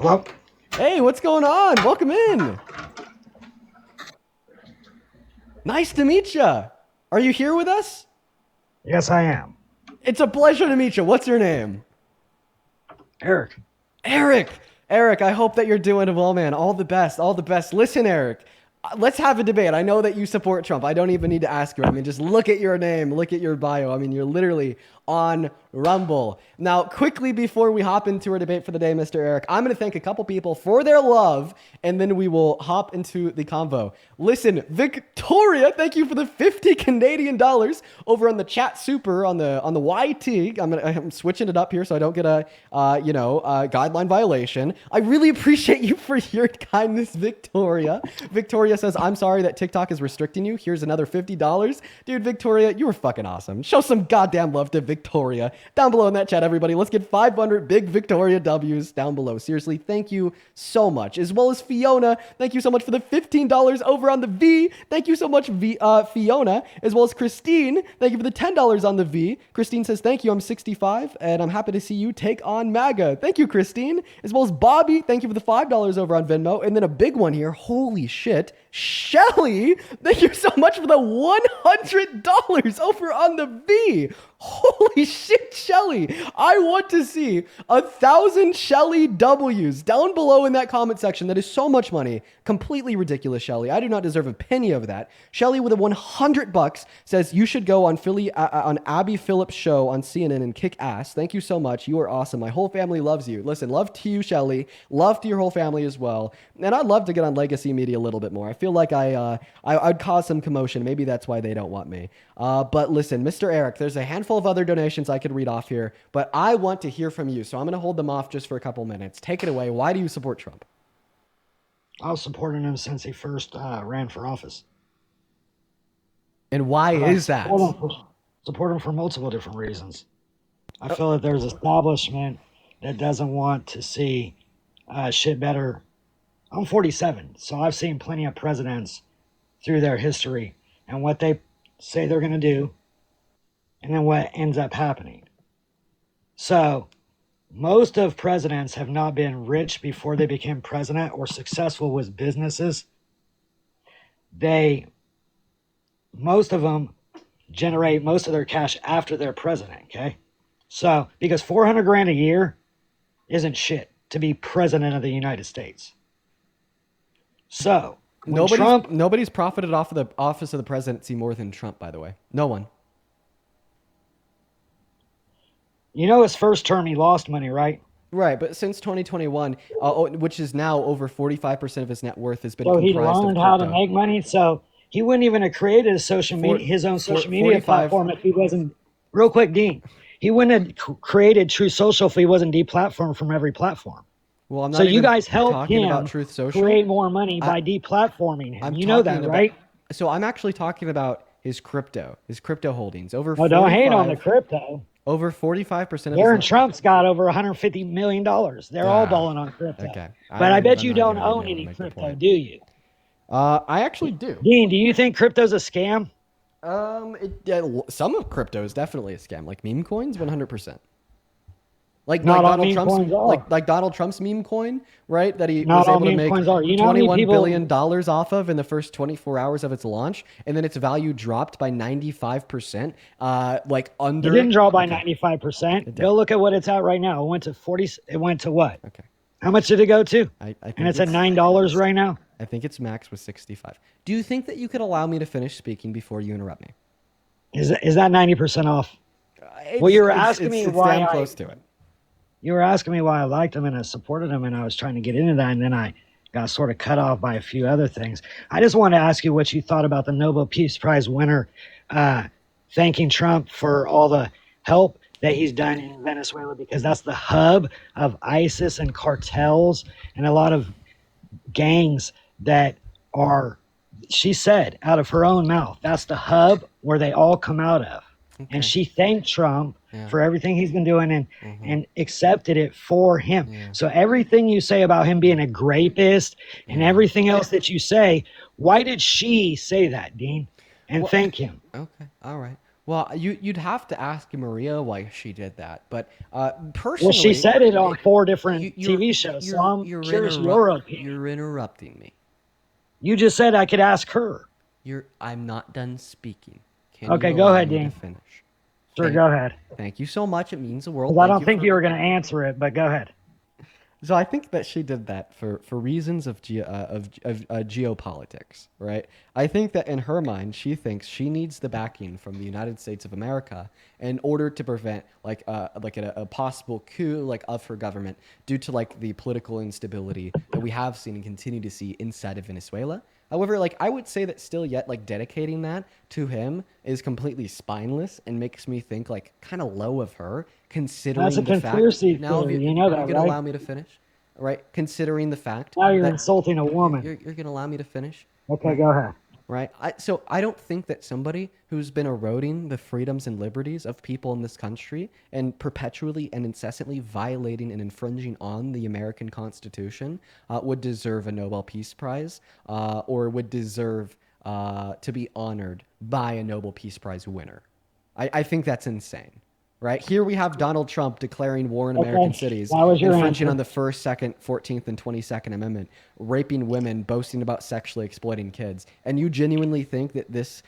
Hello? Hey, what's going on? Welcome in. Nice to meet you. Are you here with us? Yes, I am. It's a pleasure to meet you. What's your name? Eric. Eric, I hope that you're doing well, man. All the best. All the best. Listen, Eric, let's have a debate. I know that you support Trump. I don't even need to ask you. I mean, just look at your name, look at your bio. I mean, you're literally on Rumble. Now, quickly before we hop into our debate for the day, Mr. Eric, I'm going to thank a couple people for their love, and then we will hop into the convo. Listen, Victoria, thank you for the 50 Canadian dollars over on the chat super on the YT. I'm switching it up here so I don't get a guideline violation. I really appreciate you for your kindness, Victoria. Victoria says, I'm sorry that TikTok is restricting you. Here's another $50. Dude, Victoria, you were fucking awesome. Show some goddamn love to Victoria. Down below in that chat, everybody, let's get 500 big Victoria W's down below. Seriously, thank you so much. As well as Fiona, thank you so much for the $15 over on the V. Thank you so much, Fiona. As well as Christine, thank you for the $10 on the V. Christine says, thank you, I'm 65, and I'm happy to see you take on MAGA. Thank you, Christine. As well as Bobby, thank you for the $5 over on Venmo. And then a big one here, holy shit, Shelly, thank you so much for the $100 over on the V. Holy shit, Shelly. I want to see 1,000 Shelly W's down below in that comment section. That is so much money. Completely ridiculous, Shelly. I do not deserve a penny of that. Shelly with a $100 says you should go on on Abby Phillips' show on CNN and kick ass. Thank you so much. You are awesome. My whole family loves you. Listen, love to you, Shelly. Love to your whole family as well. And I'd love to get on Legacy Media a little bit more. I feel like I'd cause some commotion. Maybe that's why they don't want me. But listen, Mr. Eric, there's a handful of other donations I could read off here, but I want to hear from you. So I'm going to hold them off just for a couple minutes. Take it away. Why do you support Trump? I was supporting him since he first ran for office. And why is that? Support him for multiple different reasons. I feel that there's establishment that doesn't want to see shit better. I'm 47, so I've seen plenty of presidents through their history and what they say they're going to do and then what ends up happening. So most of presidents have not been rich before they became president or successful with businesses. Most of them generate most of their cash after they're president, okay? So, because 400 grand a year isn't shit to be president of the United States. So, nobody's profited off of the office of the presidency more than Trump, by the way. No one. You know, his first term, he lost money, right? Right, but since 2021, which is now over 45% of his net worth has been so comprised he learned how to make money. So he wouldn't even have created his own social media platform if he wasn't. Real quick, Dean. He wouldn't have created True Social if he wasn't deplatformed from every platform. Well, I'm not so you guys helped him about Truth Social. Create more money by deplatforming him. You know that, right? So I'm actually talking about his crypto holdings. Don't hate on the crypto. Over 45% of Aaron Trump's got over $150 million. They're all balling on crypto. Okay. But I bet you don't own any crypto, do you? I actually do. Dean, do you think crypto's a scam? Some of crypto is definitely a scam. Like meme coins, 100%. Like Donald Trump's meme coin, right? That he was able to make $21 billion off of in the first 24 hours of its launch, and then its value dropped by 95%. It didn't drop by 95%. Go look at what it's at right now. It went to 40. It went to what? Okay. How much did it go to? I think it's at $9 right now. I think its max was 65. Do you think that you could allow me to finish speaking before you interrupt me? Is that 90% off? Well, you were asking me why I'm close to it. You were asking me why I liked him and I supported him, and I was trying to get into that, and then I got sort of cut off by a few other things. I just want to ask you what you thought about the Nobel Peace Prize winner thanking Trump for all the help that he's done in Venezuela, because that's the hub of ISIS and cartels and a lot of gangs that are, she said out of her own mouth, that's the hub where they all come out of. Okay. And she thanked Trump for everything he's been doing and accepted it for him. Yeah. So everything you say about him being a rapist and everything else that you say, why did she say that, Dean? And thank him. Okay. All right. Well, you'd have to ask Maria why she did that. But Well, she personally, said it on it, 4 you, different you're TV shows, so you're I'm you're curious your opinion. you're interrupting me. You just said I could ask her. I'm not done speaking. Can you Okay, go allow ahead, me to Dean. finish? Sure, Thank go ahead. thank you so much. It means the world. Because I Thank don't you think for you were going to answer it, but go ahead. So I think that she did that for reasons of geopolitics, right? I think that in her mind, she thinks she needs the backing from the United States of America in order to prevent a possible coup like of her government due to like the political instability that we have seen and continue to see inside of Venezuela. However, like I would say that still yet like dedicating that to him is completely spineless and makes me think like kind of low of her That's a considering the fact conspiracy now if theory. You know you're that, going to right? allow me to finish, right? Considering the fact Now you're that insulting a woman. you're going to allow me to finish, Okay, right? go ahead. Right. So I don't think that somebody who's been eroding the freedoms and liberties of people in this country and perpetually and incessantly violating and infringing on the American Constitution would deserve a Nobel Peace Prize or would deserve to be honored by a Nobel Peace Prize winner. I think that's insane. Right here, we have Donald Trump declaring war in American Okay, cities, that was your infringing on answer. the First, Second, 14th, and 22nd Amendment, raping women, boasting about sexually exploiting kids. And you genuinely think that this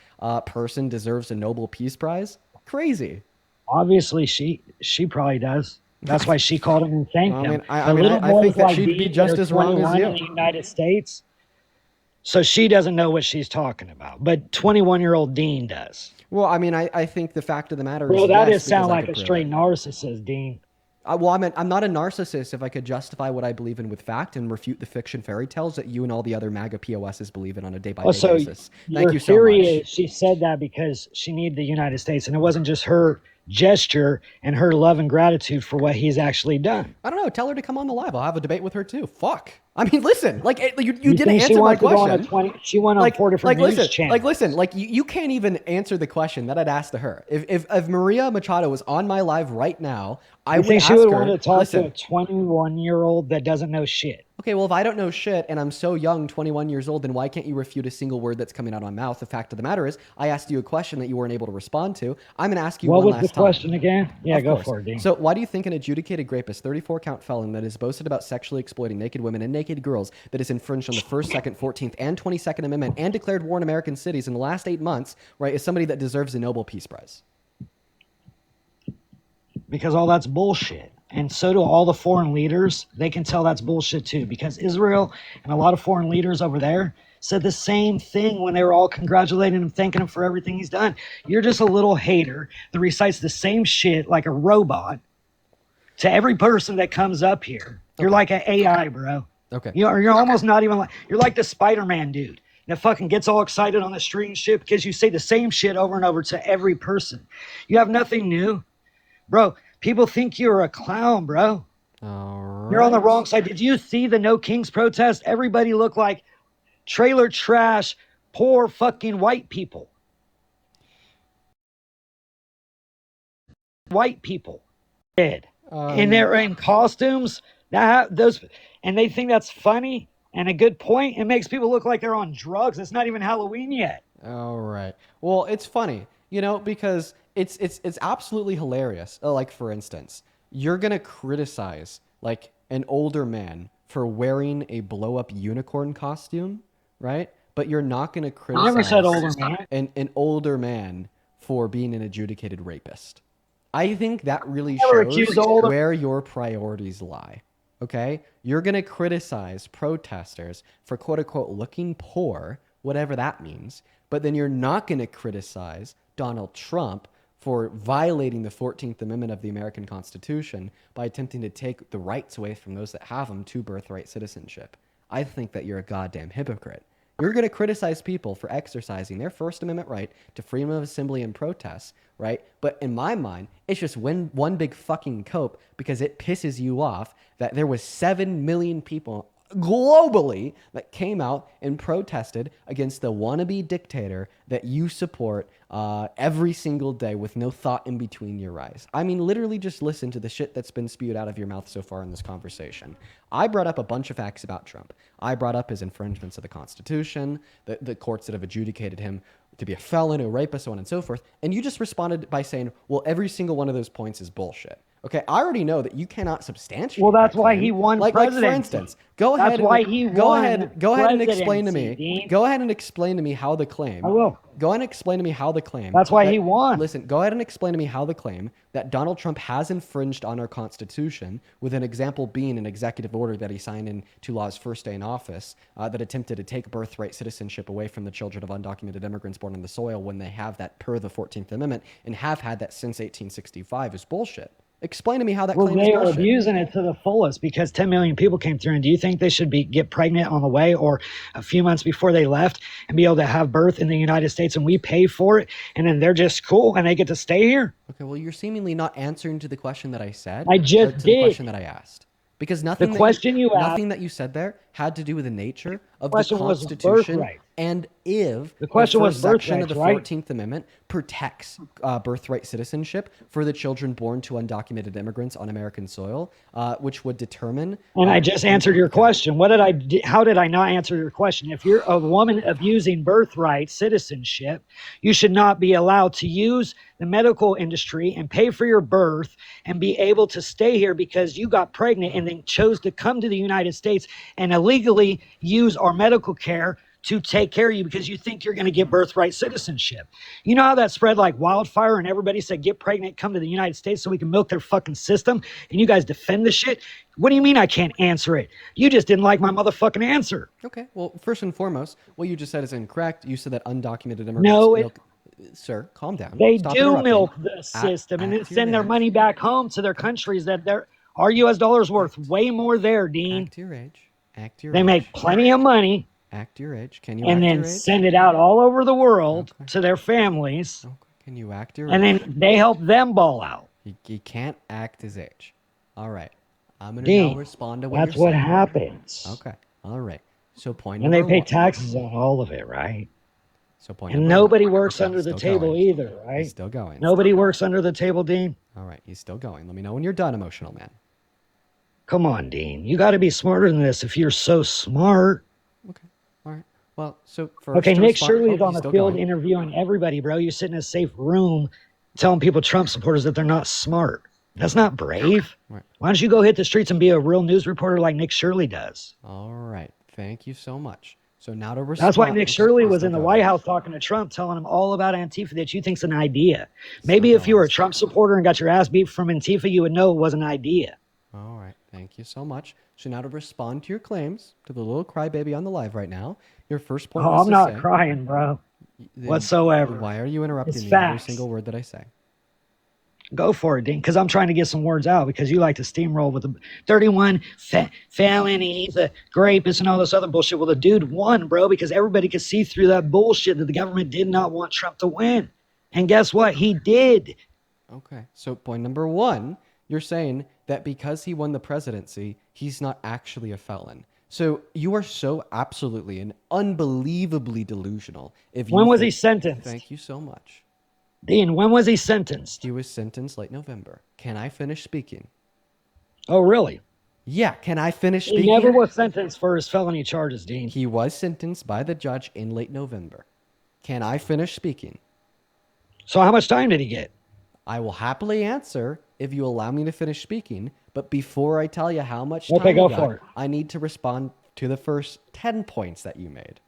person deserves a Nobel Peace Prize? Crazy. Obviously, she probably does. That's why she called him and thanked I mean, him. But little I boys think that like she'd be these that just are as wrong as 21 in you. the United States, so she doesn't know what she's talking about. But 21-year-old Dean does. Well, I mean, I think the fact of the matter is Bro, that yes, is because sound I like could a prove straight it. narcissist, Dean. Well, I'm not a narcissist if I could justify what I believe in with fact and refute the fiction fairy tales that you and all the other MAGA POSs believe in on a day by day Also, basis. Thank your you so theory much. is she said that because she needed the United States, and it wasn't just her gesture and her love and gratitude for what he's actually done. I don't know. Tell her to come on the live. I'll have a debate with her too. Fuck. I mean, listen. Like you You didn't think she answer my wants to go on a question. 20? She went on 4 different news channels. Listen. Like you can't even answer the question that I'd asked to her. If Maria Machado was on my live right now, I You would think she ask would want her. to talk to Listen. a 21-year-old that doesn't know shit? Okay, well, if I don't know shit and I'm so young, 21 years old, then why can't you refute a single word that's coming out of my mouth? The fact of the matter is, I asked you a question that you weren't able to respond to. I'm going to ask you What one was the last time. question again? Yeah, Of go course. for it, Dean. So, why do you think an adjudicated rapist, 34 count felon that is boasted about sexually exploiting naked women and naked girls, that is infringed on the 1st, 2nd, 14th, and 22nd Amendment and declared war in American cities in the last 8 months, right, is somebody that deserves a Nobel Peace Prize? Because all that's bullshit. And so do all the foreign leaders. They can tell that's bullshit too. Because Israel and a lot of foreign leaders over there said the same thing when they were all congratulating him, thanking him for everything he's done. You're just a little hater that recites the same shit like a robot to every person that comes up here. You're like an AI, bro. Okay. You're almost not even like, you're like the Spider-Man dude that fucking gets all excited on the street and shit because you say the same shit over and over to every person. You have nothing new. Bro, people think you're a clown, bro. All right. You're on the wrong side. Did you see the No Kings protest? Everybody looked like trailer trash, poor fucking white people. White people. Dead. And they're in costumes. And they think that's funny and a good point. It makes people look like they're on drugs. It's not even Halloween yet. All right. Well, it's funny, because it's absolutely hilarious. Like for instance, you're gonna criticize like an older man for wearing a blow up unicorn costume, right? But you're not gonna I never said criticize older man. an older man for being an adjudicated rapist. I think that really Never shows accused older. where your priorities lie. Okay? You're going to criticize protesters for quote unquote looking poor, whatever that means, but then you're not going to criticize Donald Trump for violating the 14th Amendment of the American Constitution by attempting to take the rights away from those that have them to birthright citizenship. I think that you're a goddamn hypocrite. You're going to criticize people for exercising their First Amendment right to freedom of assembly and protest, right? But in my mind, it's just one big fucking cope because it pisses you off that there was 7 million people globally that came out and protested against the wannabe dictator that you support every single day with no thought in between your eyes. I mean, literally just listen to the shit that's been spewed out of your mouth so far in this conversation. I brought up a bunch of facts about Trump. I brought up his infringements of the Constitution, the courts that have adjudicated him to be a felon, a rapist, so on and so forth. And you just responded by saying, well, every single one of those points is bullshit. Okay, I already know that you cannot substantiate. Well, that's that why claim. he won Like for presidency. instance, go That's ahead. why he go won ahead. Go ahead and explain to presidency, me. Dean. Go ahead and explain to me how the claim. I will. Go ahead and explain to me how the claim. That's why he won. Listen, go ahead and explain to me how the claim that Donald Trump has infringed on our Constitution, with an example being an executive order that he signed into law his first day in office, that attempted to take birthright citizenship away from the children of undocumented immigrants born on the soil when they have that per the 14th Amendment and have had that since 1865 is bullshit. Explain to me how that claim is They are bullshit. abusing it to the fullest because 10 million people came through. And do you think they should get pregnant on the way or a few months before they left and be able to have birth in the United States and we pay for it and then they're just cool and they get to stay here? Okay, well, you're seemingly not answering to the question that I said. I just or to did. the question that I asked. Because nothing nothing that you said there had to do with the nature of the Constitution and if the question was section of the right? 14th Amendment protects birthright citizenship for the children born to undocumented immigrants on American soil, which would determine. And I just answered your question. How did I not answer your question? If you're a woman abusing birthright citizenship, you should not be allowed to use the medical industry and pay for your birth and be able to stay here because you got pregnant and then chose to come to the United States and illegally use our medical care to take care of you because you think you're going to get birthright citizenship. You know how that spread like wildfire and everybody said, get pregnant, come to the United States so we can milk their fucking system, and you guys defend the shit? What do you mean I can't answer it? You just didn't like my motherfucking answer. Okay, well, first and foremost, what you just said is incorrect. You said that undocumented immigrants Sir, calm down. They Stop do interrupting. milk the system and then send their money back home to their countries that our U.S. dollar's worth way more there, Dean. Act your age. Act your They age. make plenty of money. Act your age. Can you and act then your age? send it out all over the world to their families. Okay. Can you act your and age? then they help them ball out. You can't act his age. All right. I'm going to now respond to what that's what happens. Okay. All right. So point and number they pay one. taxes on all of it, right? So point and number nobody one. works Okay, under the still table going. either, right? He's still going. Nobody works under the table, Dean. All right. He's still going. Let me know when you're done, emotional man. Come on, Dean. You got to be smarter than this if you're so smart. Okay. All right. Well, so first. Okay, Nick Shirley's on he's the still field going. interviewing everybody, bro. You sit in a safe room telling people, Trump supporters, that they're not smart. That's not brave. Right. Why don't you go hit the streets and be a real news reporter like Nick Shirley does? All right. Thank you so much. So now to respond. That's why Nick Shirley was in the White House talking to Trump, telling him all about Antifa that you think's an idea. Maybe if you were a Trump supporter and got your ass beat from Antifa, you would know it was an idea. All right. Thank you so much. So now to respond to your claims, to the little crybaby on the live right now, your first point was I'm not crying, bro, whatsoever. Why are you interrupting me facts. every single word that I say? Go for it, Dean, because I'm trying to get some words out because you like to steamroll with the 31 felony, he's a rapist and all this other bullshit. Well, the dude won, bro, because everybody could see through that bullshit that the government did not want Trump to win. And guess what? He did. Okay. So point number one, you're saying that because he won the presidency, he's not actually a felon. So you are so absolutely and unbelievably delusional. When was he sentenced? Thank you so much. Dean, when was he sentenced? He was sentenced late November. Can I finish speaking? Oh, really? Yeah, can I finish speaking? He never was sentenced for his felony charges, Dean. He was sentenced by the judge in late November. Can I finish speaking? So how much time did he get? I will happily answer if you allow me to finish speaking, but before I tell you how much time Okay, go he got, for it. I need to respond to the first 10 points that you made.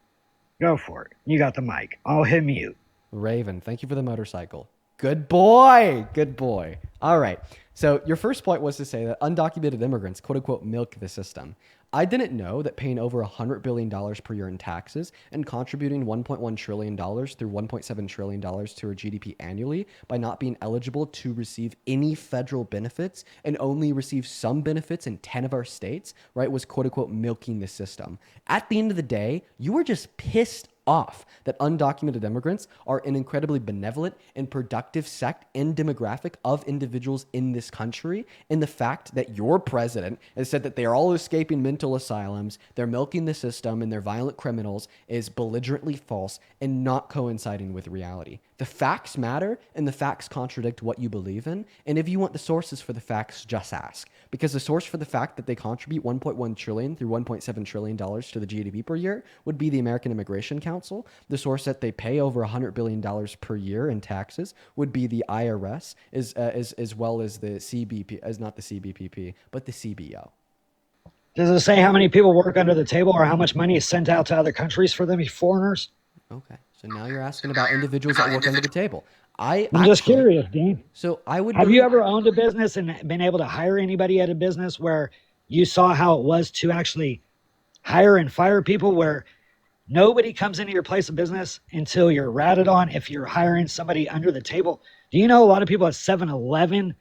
Go for it. You got the mic. I'll hit mute. Raven, thank you for the motorcycle. Good boy. Good boy. All right. So your first point was to say that undocumented immigrants, quote unquote, milk the system. I didn't know that paying over $100 billion per year in taxes and contributing $1.1 trillion through $1.7 trillion to our GDP annually by not being eligible to receive any federal benefits and only receive some benefits in 10 of our states, right, was quote unquote milking the system. At the end of the day, you were just pissed off that undocumented immigrants are an incredibly benevolent and productive sect and demographic of individuals in this country, and the fact that your president has said that they are all escaping mental asylums, they're milking the system, and they're violent criminals is belligerently false and not coinciding with reality. The facts matter, and the facts contradict what you believe in. And if you want the sources for the facts, just ask. Because the source for the fact that they contribute 1.1 trillion through 1.7 trillion dollars to the GDP per year would be the American Immigration Council. The source that they pay over $100 billion per year in taxes would be the IRS, as well as the CBP, as not the CBPP, but the CBO. Does it say how many people work under the table or how much money is sent out to other countries for them foreigners? Okay, so now you're asking about individuals that work under the table. I'm just curious, Dean. So I would. Have you ever owned a business and been able to hire anybody at a business where you saw how it was to actually hire and fire people, where nobody comes into your place of business until you're ratted on if you're hiring somebody under the table? Do you know a lot of people at 7-Eleven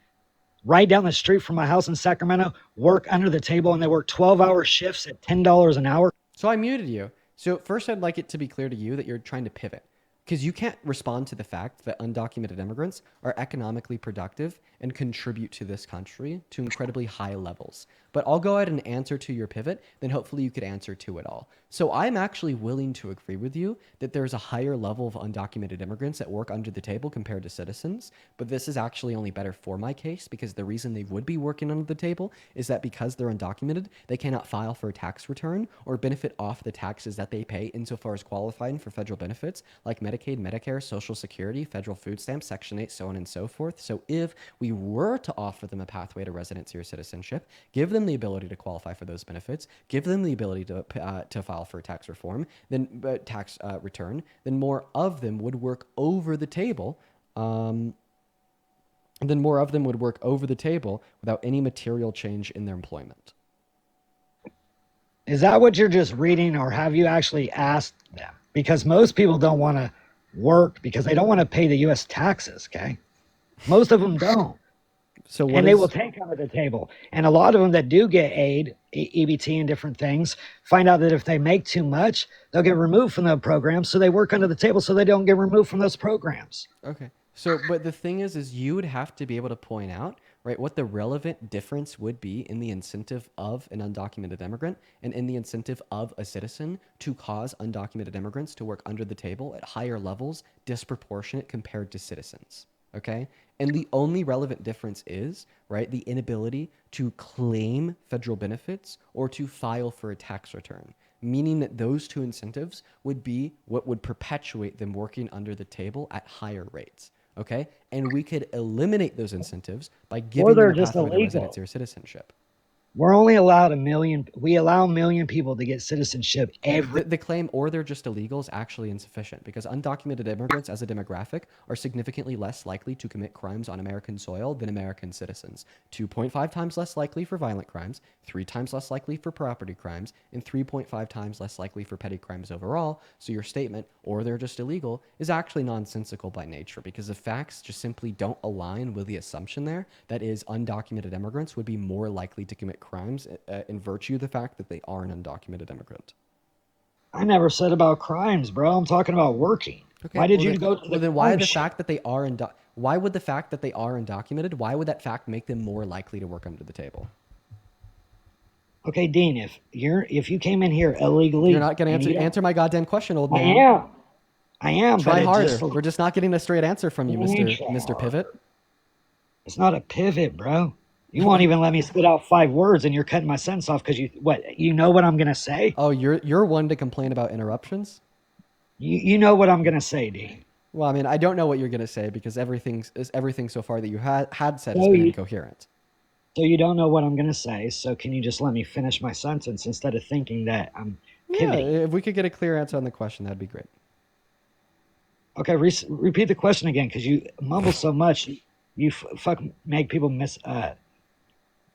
right down the street from my house in Sacramento work under the table, and they work 12-hour shifts at $10 an hour? So I muted you. So first, I'd like it to be clear to you that you're trying to pivot, because you can't respond to the fact that undocumented immigrants are economically productive and contribute to this country to incredibly high levels. But I'll go ahead and answer to your pivot, then hopefully you could answer to it all. So I'm actually willing to agree with you that there's a higher level of undocumented immigrants that work under the table compared to citizens, but this is actually only better for my case, because the reason they would be working under the table is that because they're undocumented, they cannot file for a tax return or benefit off the taxes that they pay insofar as qualifying for federal benefits like Medicaid, Medicare, Social Security, federal food stamps, Section 8, so on and so forth. So if we were to offer them a pathway to residency or citizenship, give them the ability to qualify for those benefits, give them the ability to file for tax reform, then tax return, then more of them would work over the table. Without any material change in their employment. Is that what you're just reading, or have you actually asked them? Because most people don't want to work because they don't want to pay the U.S. taxes, okay? Most of them don't. They will take under the table. And a lot of them that do get aid, EBT and different things, find out that if they make too much, they'll get removed from the programs. So they work under the table so they don't get removed from those programs. Okay. So, but the thing is you would have to be able to point out, right, what the relevant difference would be in the incentive of an undocumented immigrant and in the incentive of a citizen to cause undocumented immigrants to work under the table at higher levels, disproportionate compared to citizens. Okay. And the only relevant difference is, right, the inability to claim federal benefits or to file for a tax return, meaning that those two incentives would be what would perpetuate them working under the table at higher rates. Okay. And we could eliminate those incentives by giving them a pathway to residency or citizenship. We're only allowed 1 million. We allow 1 million people to get citizenship every. The claim, or they're just illegal, is actually insufficient, because undocumented immigrants as a demographic are significantly less likely to commit crimes on American soil than American citizens. 2.5 times less likely for violent crimes, 3 times less likely for property crimes, and 3.5 times less likely for petty crimes overall. So your statement, or they're just illegal, is actually nonsensical by nature, because the facts just simply don't align with the assumption there that is undocumented immigrants would be more likely to commit crimes in virtue of the fact that they are an undocumented immigrant. I never said about crimes, bro. I'm talking about working. Okay, why did you go to the then why the fact that they are why would the fact that they are undocumented, why would that fact make them more likely to work under the table? Okay, Dean, if you came in here illegally, you're not going to answer my goddamn question, old man. I am. Try harder. We're just not getting a straight answer from you, Mr. Pivot. It's not a pivot, bro. You won't even let me spit out 5 words, and you're cutting my sentence off because you know what I'm gonna say? Oh, you're one to complain about interruptions? You know what I'm gonna say, D. Well, I mean, I don't know what you're gonna say, because everything so far that you had said has been incoherent. So you don't know what I'm gonna say. So can you just let me finish my sentence instead of thinking that I'm pivoting? Yeah, if we could get a clear answer on the question, that'd be great. Okay, repeat the question again, because you mumble so much. You make people miss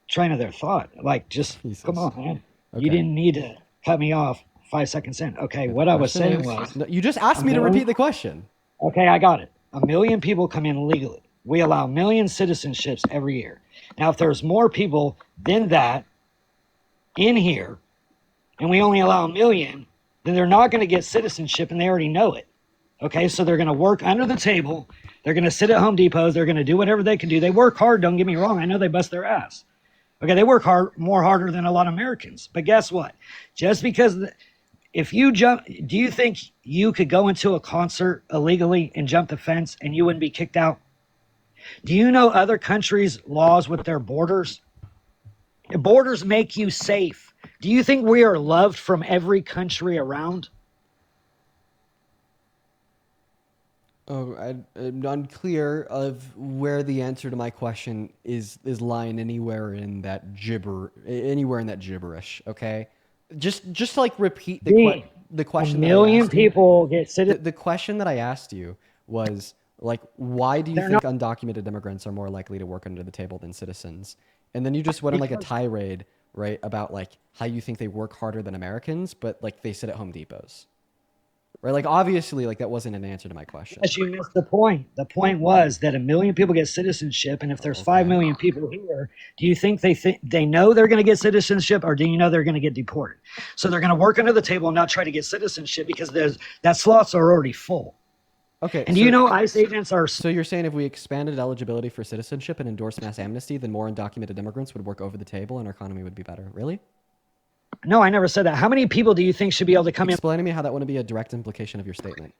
train of their thought. Like, just Jesus. Come on, man. Okay. You didn't need to cut me off 5 seconds in. Okay, what I was saying was... No, you just asked me to repeat the question. Okay, I got it. 1 million people come in illegally. We allow 1 million citizenships every year. Now, if there's more people than that in here, and we only allow 1 million, then they're not going to get citizenship, and they already know it. Okay, so they're going to work under the table. They're going to sit at Home Depots. They're going to do whatever they can do. They work hard, don't get me wrong. I know they bust their ass. Okay, they work harder than a lot of Americans. But guess what? Just because If you jump, do you think you could go into a concert illegally and jump the fence and you wouldn't be kicked out? Do you know other countries' laws with their borders? Borders make you safe. Do you think we are loved from every country around? Oh, I'm unclear of where the answer to my question is lying anywhere in that gibberish. Okay, just like repeat Dean, the a question that I million asked you. people get citizenship. The question that I asked you was like, why do you They're think not undocumented immigrants are more likely to work under the table than citizens? And then you just went on like a because tirade, right, about like how you think they work harder than Americans, but like they sit at Home Depots, right? Like obviously, like that wasn't an answer to my question. you missed the point. The point was that a million people get citizenship, and if there's five Okay. million people here, do you think they know they're going to get citizenship, or do you know they're going to get deported? So they're going to work under the table and not try to get citizenship because that slots are already full. Okay, And do you know ICE agents are? so you're saying if we expanded eligibility for citizenship and endorsed mass amnesty, then more undocumented immigrants would work over the table and our economy would be better? Really? No, I never said that. How many people do you think should be able to come in? Explain to me how that wouldn't be a direct implication of your statement.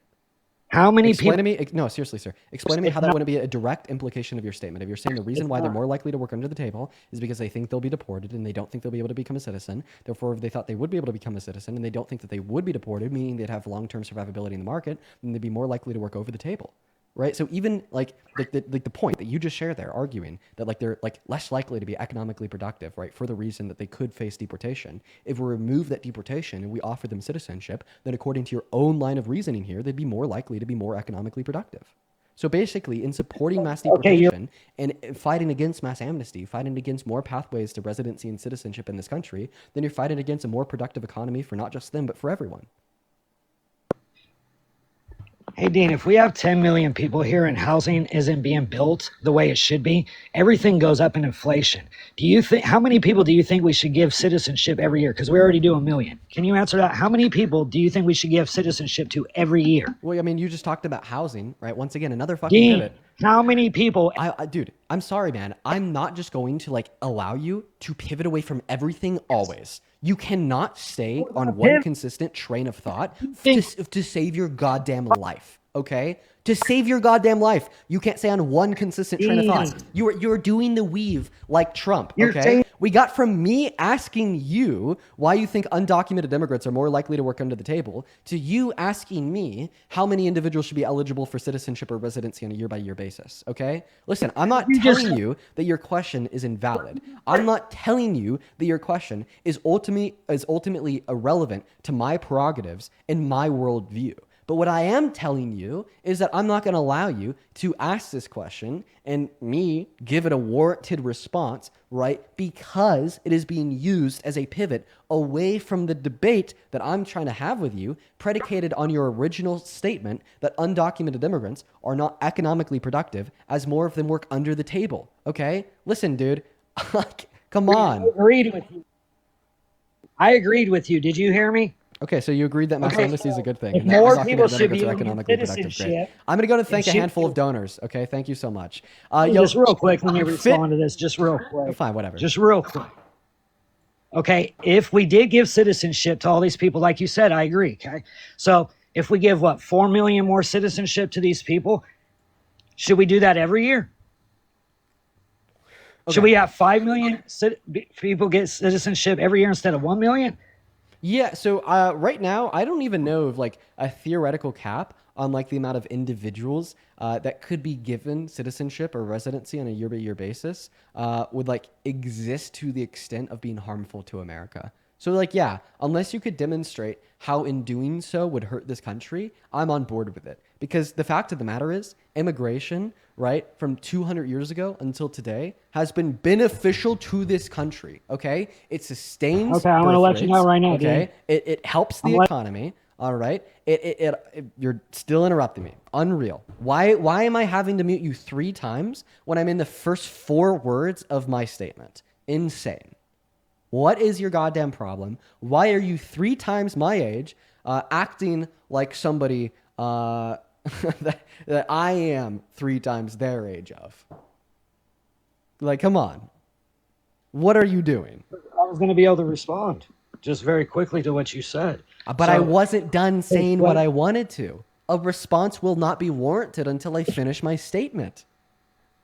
How many Explain people? to me, no, seriously, sir. Explain to me It's how that not. wouldn't be a direct implication of your statement. If you're saying the reason It's why they're not. more likely to work under the table is because they think they'll be deported and they don't think they'll be able to become a citizen. Therefore, if they thought they would be able to become a citizen and they don't think that they would be deported, meaning they'd have long-term survivability in the market, then they'd be more likely to work over the table. Right. So even like the point that you just shared there, arguing that like they're like less likely to be economically productive, right, for the reason that they could face deportation. If we remove that deportation and we offer them citizenship, then according to your own line of reasoning here, they'd be more likely to be more economically productive. So basically, in supporting mass Okay, you're deportation and fighting against mass amnesty, fighting against more pathways to residency and citizenship in this country, then you're fighting against a more productive economy for not just them, but for everyone. Hey, Dean, if we have 10 million people here and housing isn't being built the way it should be, everything goes up in inflation. Do you think, how many people do you think we should give citizenship every year? Because we already do a million. Can you answer that? How many people do you think we should give citizenship to every year? Well, I mean, you just talked about housing, right? Once again, another fucking Dean, pivot. how many people? Dude, I'm sorry, man. I'm not just going to like allow you to pivot away from everything always. You cannot stay on one consistent train of thought to save your goddamn life. Okay? To save your goddamn life, you can't stay on one consistent train of thought. You're doing the weave like Trump. Okay? We got from me asking you why you think undocumented immigrants are more likely to work under the table to you asking me how many individuals should be eligible for citizenship or residency on a year-by-year basis. Okay? Listen, I'm not telling you that your question is invalid. I'm not telling you that your question is ultimately irrelevant to my prerogatives and my worldview. But what I am telling you is that I'm not going to allow you to ask this question and me give it a warranted response, right? Because it is being used as a pivot away from the debate that I'm trying to have with you, predicated on your original statement that undocumented immigrants are not economically productive as more of them work under the table. Okay? Listen, dude. Come on. I agreed with you. Did you hear me? Okay, so you agreed that mass amnesty is a good thing. If And that more undocumented people should immigrants be are able to get economically productive. Great. citizenship, I'm going to go to thank a should- handful of donors. Okay, thank you so much. just real quick, let me respond to this. Just real quick. Fine, whatever. Just real quick. Okay, if we did give citizenship to all these people, like you said, I agree. Okay, so if we give 4 million more citizenship to these people, should we do that every year? Okay. Should we have 5 million people get citizenship every year instead of 1 million? Yeah, so right now, I don't even know of like a theoretical cap on like the amount of individuals that could be given citizenship or residency on a year-by-year basis would like exist to the extent of being harmful to America. So like, yeah, unless you could demonstrate how in doing so would hurt this country, I'm on board with it. Because the fact of the matter is, immigration, right, from 200 years ago until today has been beneficial to this country, okay? It sustains Okay, I'm going to let you know right now, okay? It helps the economy, all right? You're still interrupting me. Unreal. Why am I having to mute you 3 times when I'm in the first 4 words of my statement? Insane. What is your goddamn problem? Why are you 3 times my age acting like somebody that I am 3 times their age of? Like, come on. What are you doing? I was going to be able to respond just very quickly to what you said. But I wasn't done saying what what- I wanted to. A response will not be warranted until I finish my statement.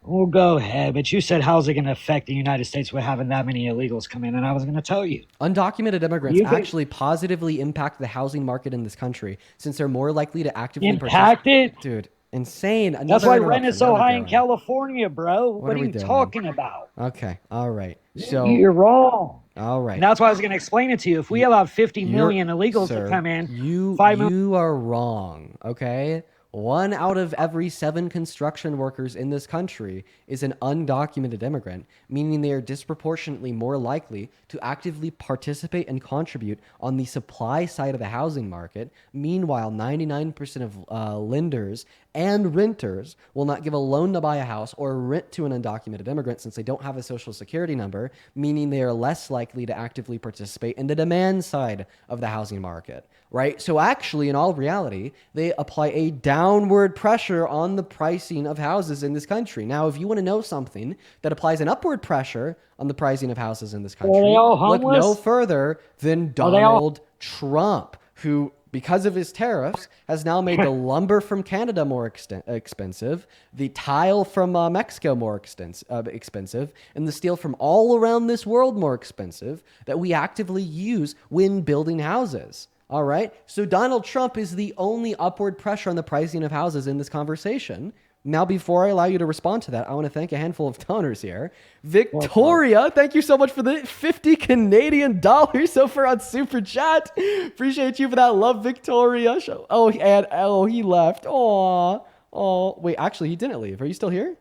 Well, go ahead. But you said, how's it going to affect the United States with having that many illegals come in? And I was going to tell you. Undocumented immigrants You can- actually positively impact the housing market in this country since they're more likely to actively Impact it? Dude, insane. That's Another why rent interruption. is so What are we high in doing? California, bro. What are are we you doing? talking about? Okay, all right. So, You're wrong. all right. And that's why I was going to explain it to you. If we allow 50 million illegals Sir, to come in, you 5 million. you are wrong. Okay, 1 out of every 7 construction workers in this country is an undocumented immigrant, meaning they are disproportionately more likely to actively participate and contribute on the supply side of the housing market. Meanwhile, 99% of lenders and renters will not give a loan to buy a house or rent to an undocumented immigrant since they don't have a social security number, meaning they are less likely to actively participate in the demand side of the housing market, right? So actually, in all reality, they apply a downward pressure on the pricing of houses in this country. Now, if you want to know something that applies an upward pressure on the pricing of houses in this country, they all look no homeless? further than Are they all- Donald Trump, who, because of his tariffs, has now made the lumber from Canada more expensive, the tile from Mexico more expensive, and the steel from all around this world more expensive that we actively use when building houses. All right? So Donald Trump is the only upward pressure on the pricing of houses in this conversation. Now, before I allow you to respond to that, I want to thank a handful of donors here. Victoria, thank you so much for the 50 Canadian dollars so far on Super Chat. Appreciate you for that love, Victoria. Oh, he left. Oh, wait, actually, he didn't leave. Are you still here?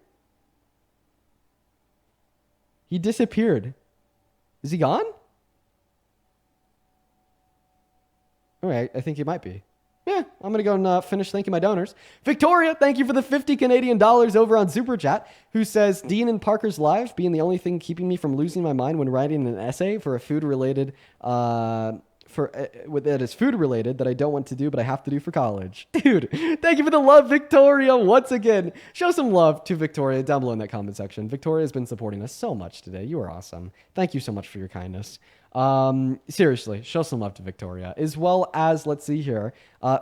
He disappeared. Is he gone? All right, I think he might be. Yeah, I'm going to go and finish thanking my donors. Victoria, thank you for the 50 Canadian dollars over on Super Chat, who says, Dean and Parker's live being the only thing keeping me from losing my mind when writing an essay for a food-related, that is food-related that I don't want to do, but I have to do for college. Dude, thank you for the love, Victoria, once again. Show some love to Victoria down below in that comment section. Victoria has been supporting us so much today. You are awesome. Thank you so much for your kindness. Seriously, show some love to Victoria, as well as, let's see here,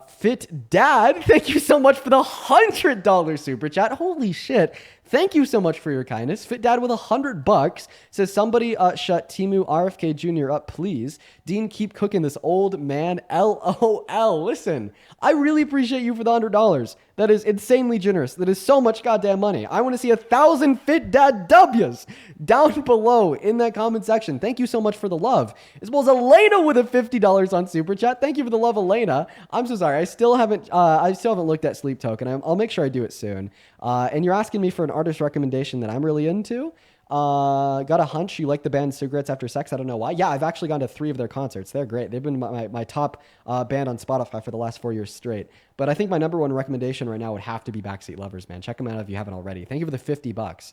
Fit Dad, thank you so much for the $100 super chat. Holy shit. Thank you so much for your kindness. Fit Dad with $100 says, somebody shut Timu RFK Jr. up, please. Dean, keep cooking this old man. LOL. Listen, I really appreciate you for the $100. That is insanely generous. That is so much goddamn money. I want to see 1,000 Fit Dad W's down below in that comment section. Thank you so much for the love. As well as Elena with a $50 on Super Chat. Thank you for the love, Elena. I'm so sorry. I still haven't looked at Sleep Token. I'll make sure I do it soon. And you're asking me for an artist recommendation that I'm really into. Got a hunch you like the band Cigarettes After Sex. I don't know why. Yeah, I've actually gone to 3 of their concerts. They're great. They've been my top band on Spotify for the last 4 years straight. But I think my number one recommendation right now would have to be Backseat Lovers, man. Check them out if you haven't already. Thank you for the $50.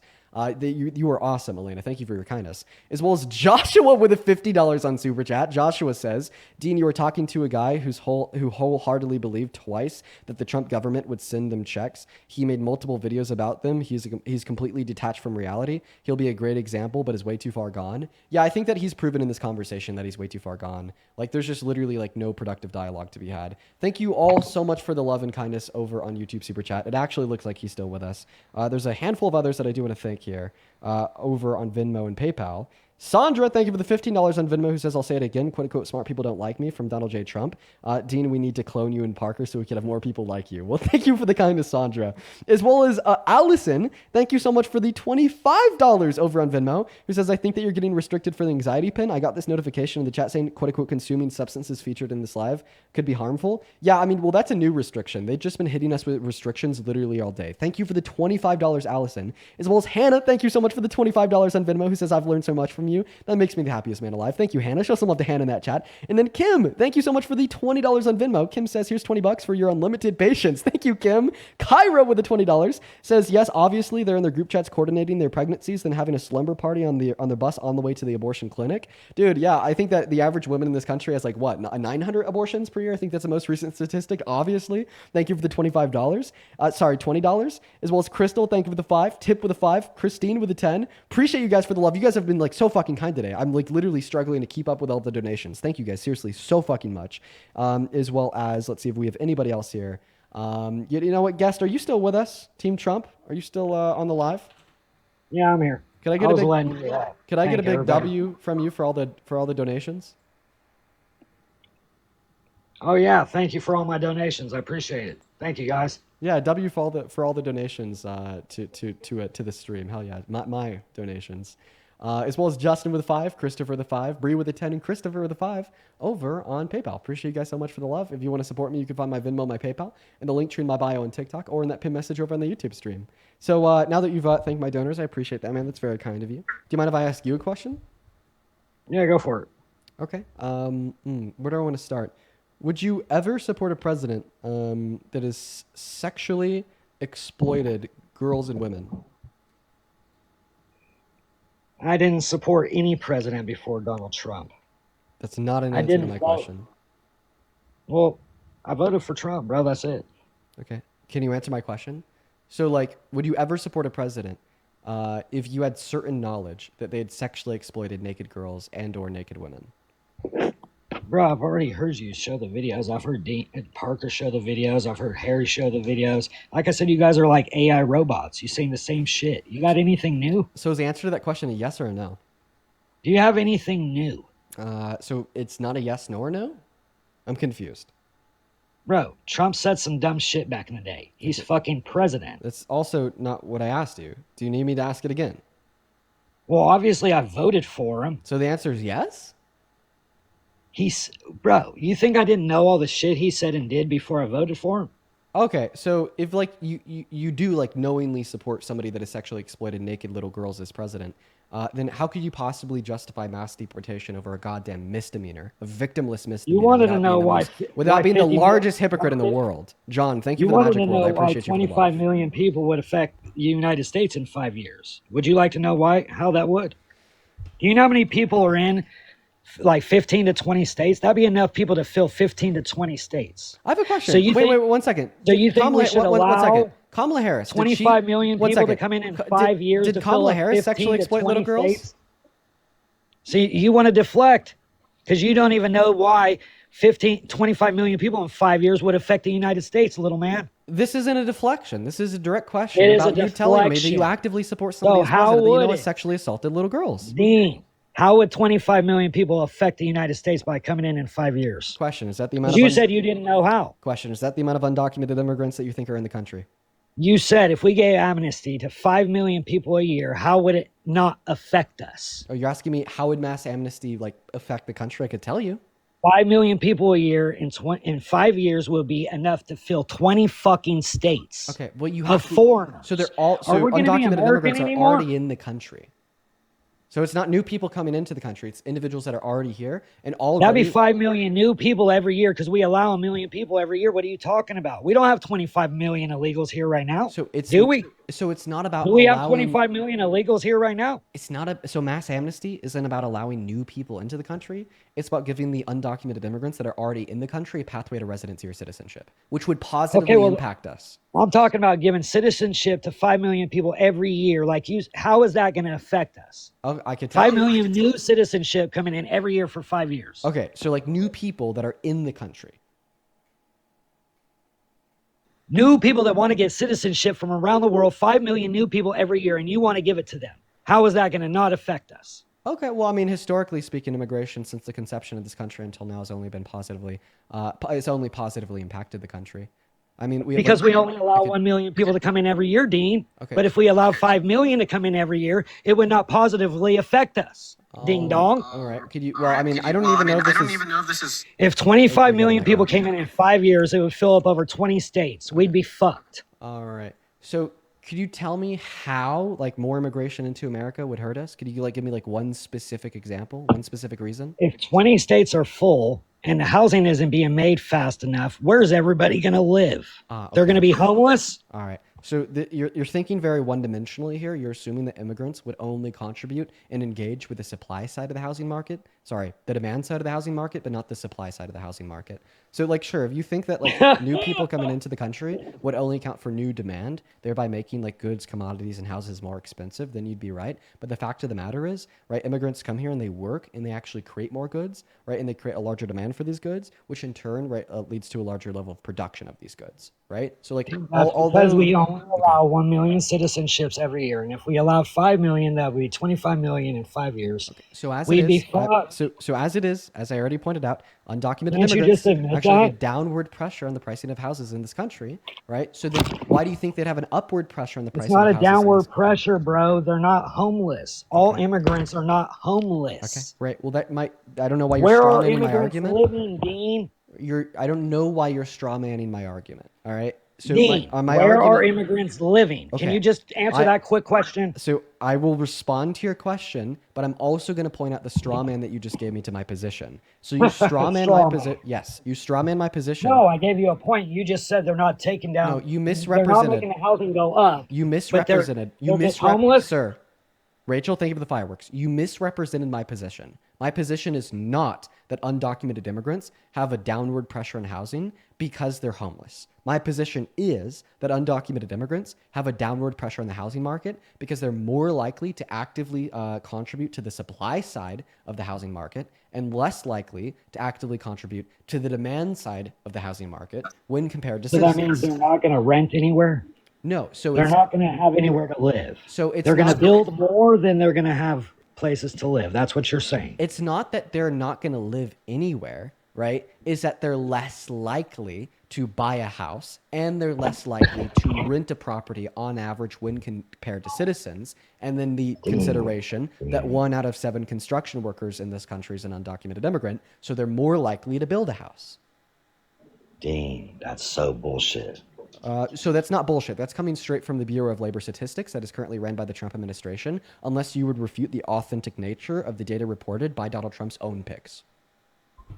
You were awesome, Elena. Thank you for your kindness. As well as Joshua with a $50 on Super Chat. Joshua says, Dean, you were talking to a guy who wholeheartedly believed twice that the Trump government would send them checks. He made multiple videos about them. He's completely detached from reality. He'll be a great example, but is way too far gone. Yeah, I think that he's proven in this conversation that he's way too far gone. Like, there's just literally like no productive dialogue to be had. Thank you all so much for the love and kindness over on YouTube Super Chat. It actually looks like he's still with us. There's a handful of others that I do want to thank here over on Venmo and PayPal. Sandra, thank you for the $15 on Venmo, who says, I'll say it again, quote unquote, smart people don't like me, from Donald J. Trump. Dean, we need to clone you and Parker so we can have more people like you. Well, thank you for the kindness, Sandra. As well as Allison, thank you so much for the $25 over on Venmo, who says, I think that you're getting restricted for the anxiety pin. I got this notification in the chat saying, quote unquote, consuming substances featured in this live could be harmful. Yeah, I mean, well, that's a new restriction. They've just been hitting us with restrictions literally all day. Thank you for the $25, Allison. As well as Hannah, thank you so much for the $25 on Venmo, who says, I've learned so much from you. That makes me the happiest man alive. Thank you, Hannah. Show some love to Hannah in that chat. And then Kim, thank you so much for the $20 on Venmo. Kim says, here's $20 for your unlimited patience. Thank you, Kim. Kyra with the $20 says, yes, obviously they're in their group chats coordinating their pregnancies, then having a slumber party on their bus on the way to the abortion clinic. Dude, yeah, I think that the average woman in this country has like, what, 900 abortions per year? I think that's the most recent statistic, obviously. Thank you for the $25. $20. As well as Crystal, thank you for the 5. Tip with a 5. Christine with a 10. Appreciate you guys for the love. You guys have been like so fucking kind today. I'm like literally struggling to keep up with all the donations. Thank you guys, seriously, so fucking much. As well as, let's see if we have anybody else here. You know what, guest, are you still with us? Team Trump, are you still on the live? Yeah, I'm here. Could I get a big, letting you know. could I get a Thank big everybody. W from you for all the donations? Oh yeah, thank you for all my donations. I appreciate it. Thank you guys. Yeah, W for all the donations to the stream. Hell yeah, my donations, as well as Justin with a 5, Christopher with a 5, Bree with a 10, and Christopher with a 5 over on PayPal. Appreciate you guys so much for the love. If you want to support me, you can find my Venmo, my PayPal, and the link tree in my bio on TikTok or in that pin message over on the YouTube stream. So now that you've thanked my donors, I appreciate that, man. That's very kind of you. Do you mind if I ask you a question? Yeah, go for it. Okay. Where do I want to start? Would you ever support a president that has sexually exploited girls and women? I didn't support any president before Donald Trump. That's not an I answer to didn't my vote. question. Well, I voted for Trump, bro. That's it. Okay. Can you answer my question? So, like, would you ever support a president if you had certain knowledge that they had sexually exploited naked girls and or naked women? Bro, I've already heard you show the videos. I've heard Dean Parker show the videos. I've heard Harry show the videos. Like I said, you guys are like AI robots. You saying the same shit. You got anything new? So is the answer to that question a yes or a no? Do you have anything new? So it's not a yes, no, or no? I'm confused. Bro, Trump said some dumb shit back in the day. He's fucking president. That's also not what I asked you. Do you need me to ask it again? Well, obviously I voted for him. So the answer is yes? Bro, you think I didn't know all the shit he said and did before I voted for him? Okay, so if like you do like knowingly support somebody that has sexually exploited naked little girls as president, then how could you possibly justify mass deportation over a goddamn misdemeanor, a victimless misdemeanor? You wanted to without know being why without being the 50 largest hypocrite in the world. John, thank you You for the wanted magic to world. I know why appreciate you. 25 million people would affect the United States in 5 years. Would you like to know why? How that would? Do you know how many people are in like 15 to 20 states? That'd be enough people to fill 15 to 20 states. I have a question. So you wait, think- wait, 1 second. So you think we should one allow second. Kamala Harris. 25 million people to come in 5 years Did to Kamala fill up Harris 15 sexually to exploit 20 little girls? states? See, you want to deflect because you don't even know why 25 million people in 5 years would affect the United States, little man. This isn't a deflection. This is a direct question It is about a you telling me that deflection. you actively support somebody So as how president that you know would has it? sexually assaulted little girls. Dean, how would 25 million people affect the United States by coming in 5 years? Question: Is that the amount 'Cause of you said you didn't know how. question? Is that the amount of undocumented immigrants that you think are in the country? You said if we gave amnesty to 5 million people a year, how would it not affect us? Oh, you're asking me how would mass amnesty like affect the country? I could tell you. 5 million people a year in 5 years will be enough to fill 20 fucking states. Okay, well you Of have foreigners. So they're all so Are we gonna be undocumented American immigrants are anymore? already in the country. So it's not new people coming into the country; it's individuals that are already here and all. That'd be 5 million new people every year because we allow 1 million people every year. What are you talking about? We don't have 25 million illegals here right now. So it's Do we? So it's not about. Do we have allowing- 25 million illegals here right now? It's not so mass amnesty isn't about allowing new people into the country. It's about giving the undocumented immigrants that are already in the country a pathway to residency or citizenship, which would positively impact us. I'm talking about giving citizenship to 5 million people every year. How is that going to affect us? I could tell 5 you. million new citizenship coming in every year for 5 years. Okay, so like new people that are in the country. New people that want to get citizenship from around the world, 5 million new people every year, and you want to give it to them. How is that going to not affect us? Okay, well, I mean, historically speaking, immigration since the conception of this country until now has only been positively, it's only positively impacted the country. I mean, Because we only allow 1 million people to come in every year, Dean. Okay. But if we allow 5 million to come in every year, it would not positively affect us. Ding dong. All right, could you? Well, I mean, I don't even know if this is. If 25 million people came in 5 years, it would fill up over 20 states. We'd be fucked. All right, so could you tell me how like more immigration into America would hurt us? Could you like give me like one specific example, one specific reason? If 20 states are full and the housing isn't being made fast enough, where's everybody going to live? They're going to be homeless? All right. So you're thinking very one-dimensionally here. You're assuming that immigrants would only contribute and engage with the supply side of the housing market, Sorry, the demand side of the housing market, but not the supply side of the housing market. So like, sure, if you think that like new people coming into the country would only account for new demand, thereby making like goods, commodities, and houses more expensive, then you'd be right. But the fact of the matter is, right, immigrants come here and they work and they actually create more goods, right, and they create a larger demand for these goods, which in turn, right, leads to a larger level of production of these goods, right? So like, That's because although we only allow 1 million citizenships every year. And if we allowed 5 million, that would be 25 million in 5 years. so as it We'd be is, fucked. so as it is, as I already pointed out, undocumented Can't you just immigrants admit actually have a that? downward pressure on the pricing of houses in this country, right? So then, why do you think they'd have an upward pressure on the It's pricing not of a houses? downward pressure, bro. They're not homeless. All immigrants are not Okay, homeless. right. Well, that might. I don't know why you're Where straw are manning my immigrants argument. living, Dean? I don't know why you're straw manning my argument. All right. So Dean, my where are argument. immigrants living? Can Okay. you just answer that quick question? So I will respond to your question, but I'm also going to point out the straw man that you just gave me to my position. So you straw man my Straw man. position. Yes, you straw man my position. No, I gave you a point. You just said they're not taking down. No, you They're not misrepresented. making the housing go up. You but they're- misrepresented. they're just homeless. Sir. Rachel, thank you for the fireworks. You misrepresented my position. My position is not that undocumented immigrants have a downward pressure on housing because they're homeless. My position is that undocumented immigrants have a downward pressure on the housing market because they're more likely to actively contribute to the supply side of the housing market and less likely to actively contribute to the demand side of the housing market when compared to So that means they're not going to rent anywhere. No, so They're it's not going to have anywhere to live. so it's They're going to not- build more than they're going to have places to live. That's what you're saying. It's not that they're not going to live anywhere, right? Is that they're less likely to buy a house and they're less likely to rent a property on average when compared to citizens. And then the consideration that 1 out of 7 construction workers in this country is an undocumented immigrant, so they're more likely to build a house. Dang, that's so bullshit. So that's not bullshit. That's coming straight from the Bureau of Labor Statistics that is currently ran by the Trump administration, unless you would refute the authentic nature of the data reported by Donald Trump's own picks.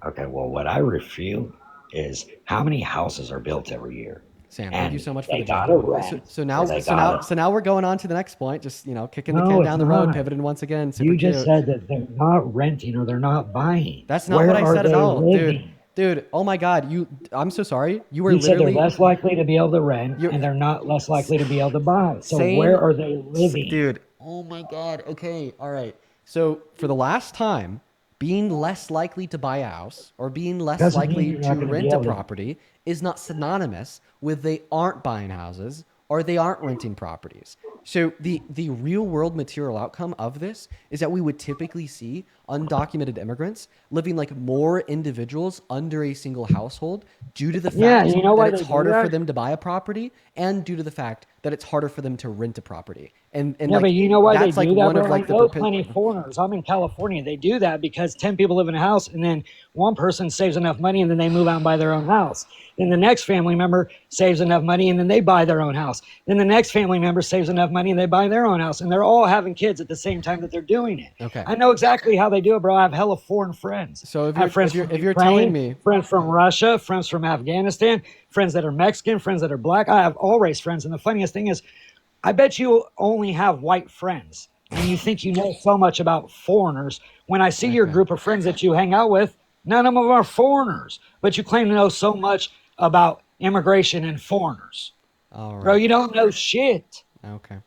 Okay, well, what I refute is how many houses are built every year. Sam, thank you so much for the gotta joke. rent, So now, they so now, gotta- so now we're going on to the next point. Just kicking the No, can it's down the road, not. pivoting once again. Super You just cute. said that they're not renting or they're not buying. That's not Where what I are said at they all, living? dude. Oh my God, I'm so sorry. You were You said they're literally less likely to be able to rent, You're- and they're not less likely to be able to buy. So Saying- where are they living? dude. Oh my God. Okay, all right. So for the last time, being less likely to buy a house or being less Doesn't mean likely you're not to gonna be rent a able to- property is not synonymous with they aren't buying houses or they aren't renting properties. So the real world material outcome of this is that we would typically see undocumented immigrants living like more individuals under a single household due to the fact Yeah, you know why that it's they do harder for that? them to buy a property and due to the fact that it's harder for them to rent a property. And Yeah, like, but you know why they that's like do that, one bro? of like I the know plenty of foreigners. I'm in California. They do that because 10 people live in a house, and then one person saves enough money, and then they move out and buy their own house. Then the next family member saves enough money, and then they buy their own house. Then the next family member saves enough money, and they buy their own house. And they're all having kids at the same time that they're doing it. Okay. I know exactly how they do it, bro. I have hella foreign friends. So if I have you're- friends if you're- from if you're Ukraine, telling me- friends from Russia, friends from Afghanistan, friends that are Mexican, friends that are black. I have all race friends. And the funniest thing is, I bet you only have white friends. And you think you know so much about foreigners. When I see your group of friends that you hang out with, none of them are foreigners. But you claim to know so much about immigration and foreigners. All right. Bro, you don't know shit. Okay.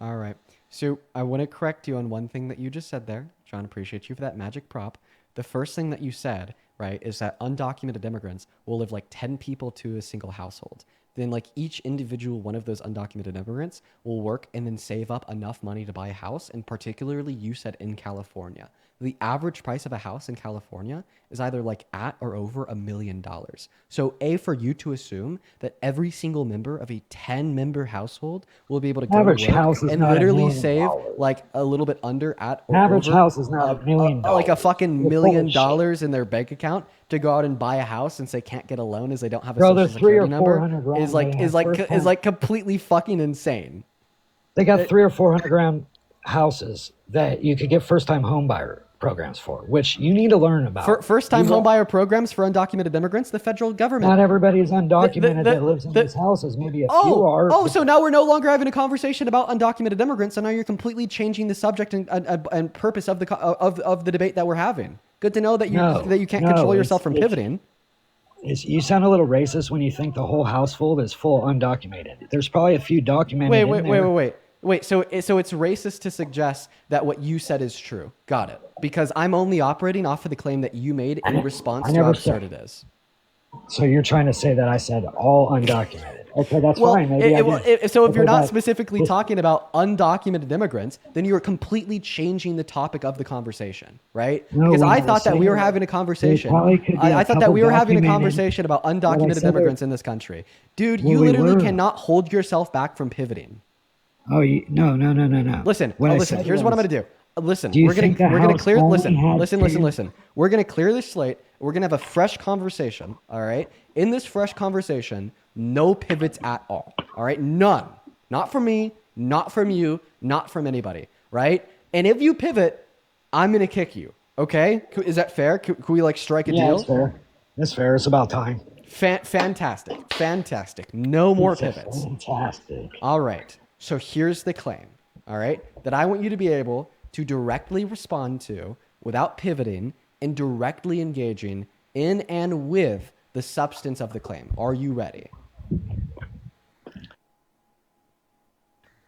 All right. So I want to correct you on one thing that you just said there. John, appreciate you for that magic prop. The first thing that you said, right, is that undocumented immigrants will live like 10 people to a single household. Then like each individual one of those undocumented immigrants will work and then save up enough money to buy a house. And particularly you said in California, the average price of a house in California is either like at or over $1 million. So for you to assume that every single member of a 10-member household will be able to go Average to work house is and not $1 literally million. save like a little bit under at or Average over house is not $1 million. like a fucking You're $1 million full of shit. in their bank account to go out and buy a house since they can't get a loan as they don't have a Bro, social they're 300 security or number 400 grand is like they is have like first is home. like completely fucking insane. They got 300 or 400 grand houses that you could get first-time home buyer programs for, which you need to learn about. For first-time You don't- homebuyer programs for undocumented immigrants, the federal government. Not everybody is undocumented the- that lives in these houses. Maybe a few are. So now we're no longer having a conversation about undocumented immigrants, and now you're completely changing the subject and purpose of the debate that we're having. Good to know that No, you can't no, control yourself from it's pivoting. you sound a little racist when you think the whole house full is full undocumented. There's probably a few documented in there. Wait. So it's racist to suggest that what you said is true. Got it. Because I'm only operating off of the claim that you made in response I to how never absurd said. it is. So you're trying to say that I said all undocumented? Okay, that's Well, fine. Maybe I did. so if you're Okay, not but specifically talking about undocumented immigrants, then you're completely changing the topic of the conversation, right? no, Because what I I was thought that we saying were was having a there conversation. probably could be I a thought that couple we were having a documented. conversation about What I undocumented said immigrants there. in this country. Dude, Well, you we literally were. cannot hold yourself back from pivoting. Oh, no, no, no, no, no. Listen, What I listen. said Here's what I'm was, gonna do. Listen, do you we're gonna think the we're gonna house clear. only Listen, had listen, listen, two? listen. We're gonna clear this slate. We're gonna have a fresh conversation. All right. In this fresh conversation, no pivots at all. All right, none. Not from me. Not from you. Not from anybody. Right. And if you pivot, I'm gonna kick you. Okay. Is that fair? Can we like strike a Yeah, deal? it's fair. It's fair. It's about time. Fantastic. Fantastic. No more It's a pivots. fantastic. All right. So here's the claim, all right, that I want you to be able to directly respond to without pivoting and directly engaging in and with the substance of the claim. Are you ready?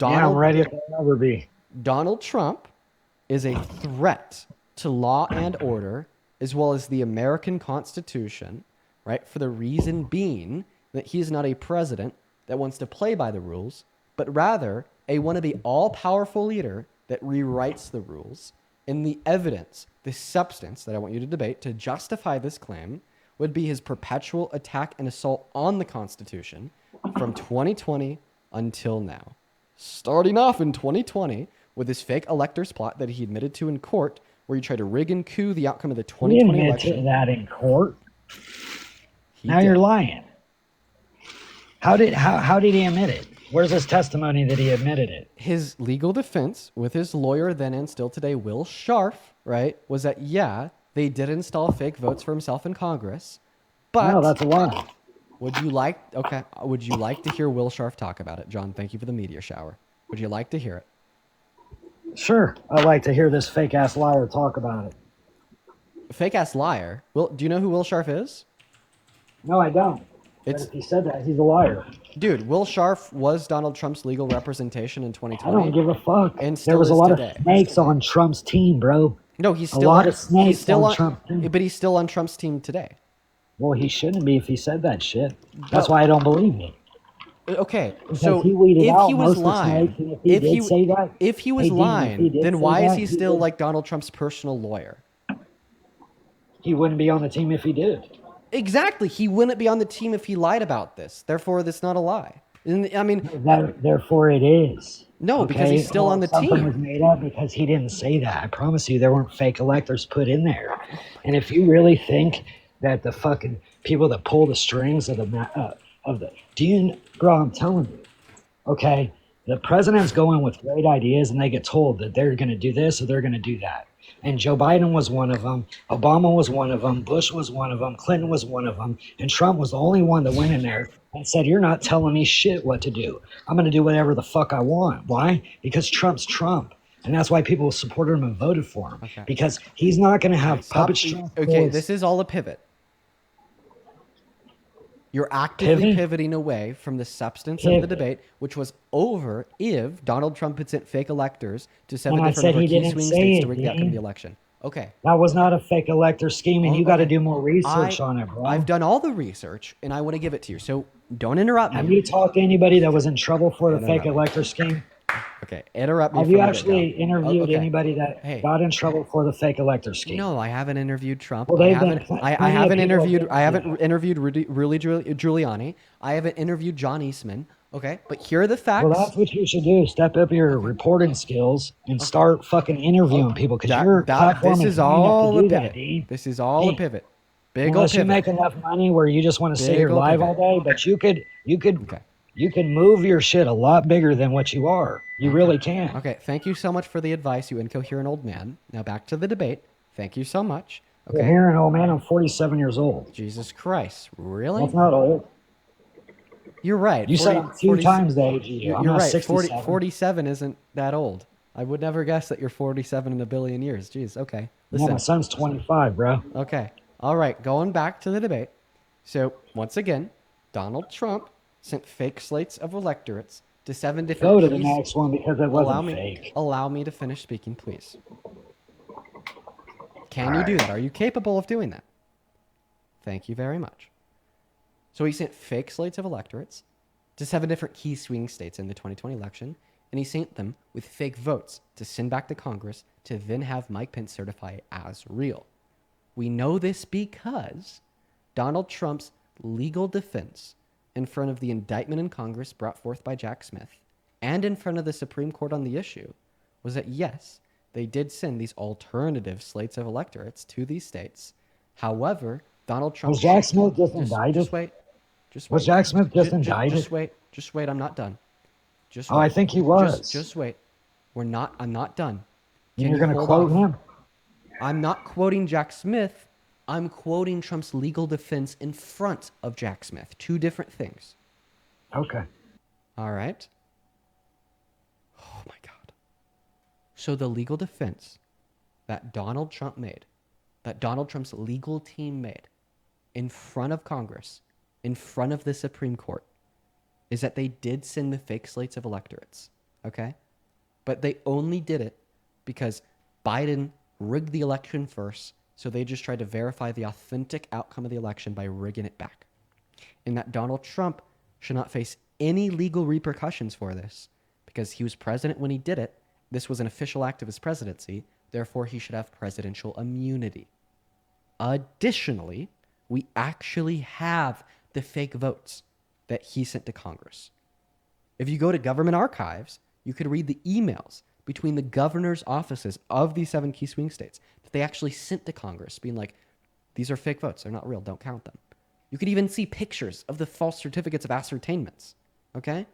Yeah, I'm ready if I'll ever be. Donald Trump is a threat to law and order as well as the American Constitution, right? For the reason being that he's not a president that wants to play by the rules, but rather a wannabe all-powerful leader that rewrites the rules. And the evidence, the substance that I want you to debate to justify this claim would be his perpetual attack and assault on the Constitution from 2020 until now. Starting off in 2020 with his fake electors plot that he admitted to in court, where he tried to rig and coup the outcome of the We 2020 admit to election. that in court. He Now did. you're lying. How did he admit it? Where's his testimony that he admitted it? His legal defense with his lawyer then and still today, Will Scharf, right, was that, yeah, they did install fake votes for himself in Congress, but No, that's a lie. would you like to hear Will Scharf talk about it? John, thank you for the meteor shower. Would you like to hear it? Sure, I'd like to hear this fake ass liar talk about it. Fake ass liar. Do you know who Will Scharf is? No, I don't. But if he said that, he's a liar. Dude, Will Scharf was Donald Trump's legal representation in I 2020. don't give a fuck. And There still was a is lot today. of snakes on Trump's team, bro. No, he's A still lot on, of snakes he's still on on Trump's team. but he's still on Trump's team today. Well, he shouldn't be if he said that shit. That's why I don't believe him. Okay, Because so he weeded if out he was most of the lying, snakes, and if he did say that, if he was hey, Dean, if lying, he did then say why is that, he still did- like Donald Trump's personal lawyer? He wouldn't be on the team if he did. Exactly, he wouldn't be on the team if he lied about this. Therefore, that's not a lie. And, I mean, Therefore, it is. No, because he's still on the Something team. was made up because he didn't say that. I promise you, there weren't fake electors put in there. And if you really think that the fucking people that pull the strings of bro, I'm telling you, okay, the president's going with great ideas, and they get told that they're going to do this or they're going to do that. And Joe Biden was one of them. Obama was one of them. Bush was one of them. Clinton was one of them. And Trump was the only one that went in there and said, "You're not telling me shit what to do. I'm going to do whatever the fuck I want." Why? Because Trump's Trump. And that's why people supported him and voted for him. Okay. Because he's not going to have Stop. puppet strings. Okay, this is all a pivot. You're actively Pivot? pivoting away from the substance of the Pivot. debate, which was over if Donald Trump had sent fake electors to 7 And I different said of our he key didn't swing say states it, to rig the outcome of the Dean. election. Okay. That was not a fake elector scheme, and Oh, you got to okay. do more research on it, bro. I've done all the research, and I want to give it to you. So don't interrupt Have me. you talked to anybody that was in trouble for the fake Interrupt me. elector scheme? Okay, interrupt me. Have if you I get actually down. interviewed Okay. anybody that Hey. got in trouble for the fake elector scheme? No, I haven't interviewed Trump. Well, I they've been haven't. plenty I of haven't people interviewed. have I haven't interviewed. interviewed Rudy Giuliani. I haven't interviewed John Eastman. Okay, but here are the facts. Well, that's what you should do. Step up your reporting skills and start fucking interviewing people because your platform This is big enough all to a do pivot. that, Dean. This is all a Hey, pivot. Big ol' Unless you pivot. make enough money where you just want to sit Big here ol' live pivot. all day, but you could Okay. you can move your shit a lot bigger than what you are. You really can. Okay. Thank you so much for the advice, you incoherent old man. Now back to the debate. Thank you so much. You're Okay. hearing, old man, I'm 47 years old. Jesus Christ. Really? That's not old. You're right. You said I'm 2 times the age of you. You're I'm not right. 67. 47 isn't that old. I would never guess that you're 47 in a billion years. Jeez. Okay. Yeah, my Listen. son's 25, bro. Okay. All right. Going back to the debate. So once again, Donald Trump sent fake slates of electorates to 7 different Go to the keys. next one because it Allow wasn't me, fake. allow me to finish speaking, please. All Can you do right. that? Are you capable of doing that? Thank you very much. So he sent fake slates of electorates to 7 different key swing states in the 2020 election, and he sent them with fake votes to send back to Congress to then have Mike Pence certify it as real. We know this because Donald Trump's legal defense in front of the indictment in Congress brought forth by Jack Smith and in front of the Supreme Court on the issue was that yes, they did send these alternative slates of electorates to these states. However, Donald Trump Was Jack Smith just just indicted? wait. Just Was wait. Jack Smith just Just indicted? wait. Just wait. I'm not done. Just Oh, I wait. think he was. Just wait. I'm not done. And Can you're you going to hold quote off? him? I'm not quoting Jack Smith. I'm quoting Trump's legal defense in front of Jack Smith. 2 different things. Okay. All right. Oh my God. So the legal defense that Donald Trump made, that Donald Trump's legal team made in front of Congress, in front of the Supreme Court, is that they did send the fake slates of electorates. Okay? But they only did it because Biden rigged the election first, so they just tried to verify the authentic outcome of the election by rigging it back. And that Donald Trump should not face any legal repercussions for this because he was president when he did it. This was an official act of his presidency. Therefore, he should have presidential immunity. Additionally, we actually have the fake votes that he sent to Congress. If you go to government archives, you could read the emails between the governor's offices of these 7 key swing states that they actually sent to Congress, being like, these are fake votes. They're not real. Don't count them. You could even see pictures of the false certificates of ascertainments. Okay?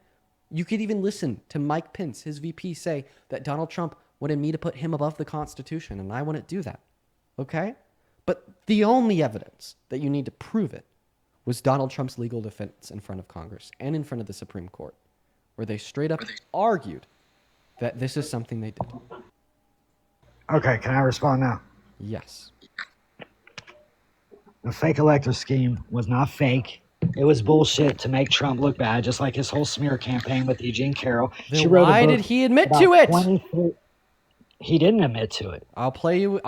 You could even listen to Mike Pence, his VP, say that Donald Trump wanted me to put him above the Constitution, and I wouldn't do that. Okay? But the only evidence that you need to prove it was Donald Trump's legal defense in front of Congress and in front of the Supreme Court, where they straight up argued that this is something they did. Okay, can I respond now? Yes. The fake elector scheme was not fake. It was bullshit to make Trump look bad, just like his whole smear campaign with Eugene Carroll. Then why did he admit to it? He didn't admit to it. I'll play you Will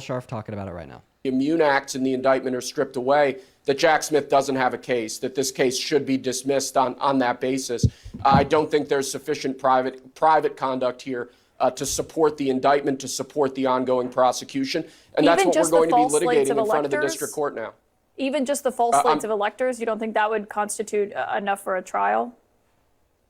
Scharf talking about it right now. Immune acts in the indictment are stripped away, that Jack Smith doesn't have a case, that this case should be dismissed on that basis. I don't think there's sufficient private conduct here to support the indictment, to support the ongoing prosecution. And that's what we're going to be litigating in front of the district court now. Even just the false slates of electors, you don't think that would constitute enough for a trial?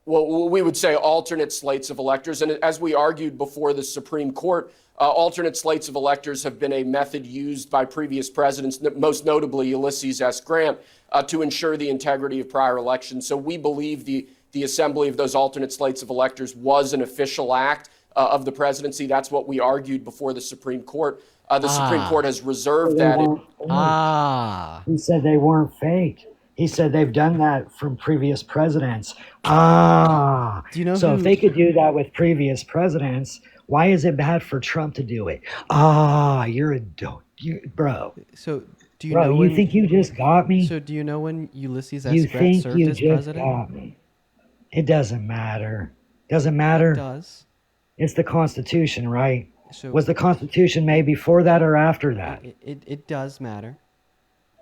Well, we would say alternate slates of electors. And as we argued before the Supreme Court, alternate slates of electors have been a method used by previous presidents, most notably Ulysses S. Grant, to ensure the integrity of prior elections. So we believe the assembly of those alternate slates of electors was an official act of the presidency. That's what we argued before the Supreme Court. The Supreme Court has reserved that. He said they weren't fake. He said they've done that from previous presidents. Do you know so who- if they could do that with previous presidents, why is it bad for Trump to do it? You're a dope. Bro. So do you Bro, know you when, think you just got me? So do you know when Ulysses S. You Grant think served you as just president? got me. It doesn't matter. Doesn't matter. It does. It's the Constitution, right? So Was the Constitution made before that or after that? it does matter.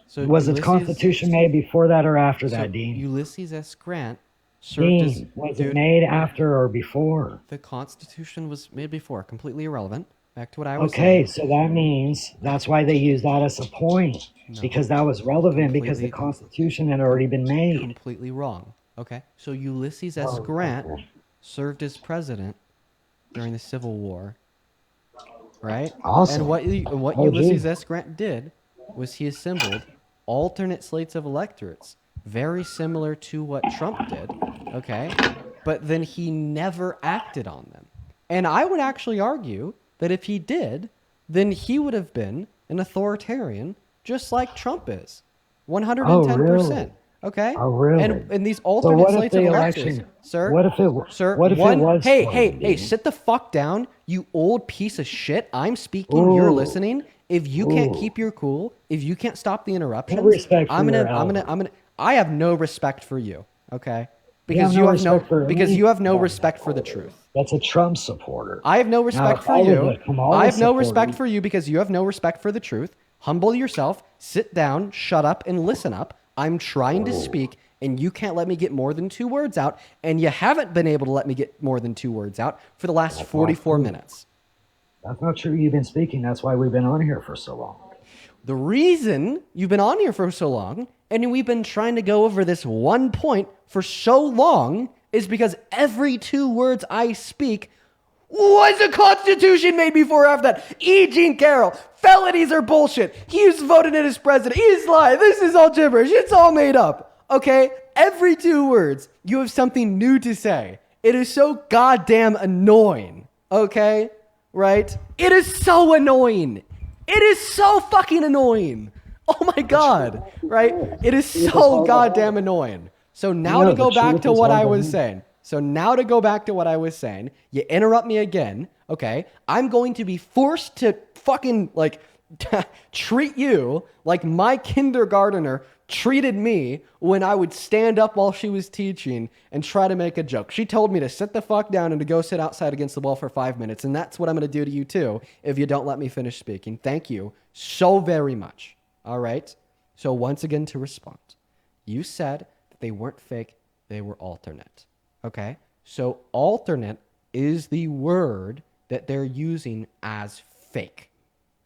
So Was the Constitution made before that or after so that, Dean? Ulysses S. Grant served as Dean, was it made after or before? The Constitution was made before. Completely irrelevant. Back to what I was Okay, saying. so that means that's why they use that as a point, because that was relevant because the Completely- Constitution had already been made. Completely wrong. Okay. So Ulysses S. Oh, Grant okay. served as president during the Civil War. Right? Awesome. And what OG. Ulysses S. Grant did was he assembled alternate slates of electorates, very similar to what Trump did, okay? But then he never acted on them. And I would actually argue that if he did, then he would have been an authoritarian just like Trump is. 110%. Oh, really? Okay. Oh, really? And these So alternate what if slates of the electors, election? sir. What if it? Sir, What if one. it was? Hey, stolen, hey, hey! dude? Sit the fuck down, you old piece of shit. I'm speaking. You're Ooh, listening. If you can't ooh. keep your cool, if you can't stop the No interruptions, respect for your I'm elder. gonna. I have no respect for you. Okay. You have Because no you have no. respect for Because any you have no Trump respect for the supporter. truth. That's a Trump supporter. I have no Now, respect if for I was you. a Kamala I have no respect supporter, for you because you have no respect for the truth. Humble yourself, sit down, shut up, and listen up. I'm trying to speak, and you can't let me get more than 2 words out, and you haven't been able to let me get more than 2 words out for the last that's not 44 true. minutes. That's not true. You've been speaking. That's why we've been on here for so long. The reason you've been on here for so long, and we've been trying to go over this one point for so long, is because every 2 words I speak, was the Constitution made before or after that? E. Jean Carroll, felonies are bullshit. He's voted in as president. He's lying. This is all gibberish. It's all made up. Okay? Every 2 words, you have something new to say. It is so goddamn annoying. Okay? Right? It is so annoying. It is so fucking annoying. Oh my God. Right? It is so goddamn annoying. So now to go back to what I was saying. You interrupt me again, okay? I'm going to be forced to fucking, like, treat you like my kindergartner treated me when I would stand up while she was teaching and try to make a joke. She told me to sit the fuck down and to go sit outside against the wall for 5 minutes, and that's what I'm going to do to you too if you don't let me finish speaking. Thank you so very much. All right? So once again to respond. You said that they weren't fake, they were alternate. Okay? So alternate is the word that they're using as fake.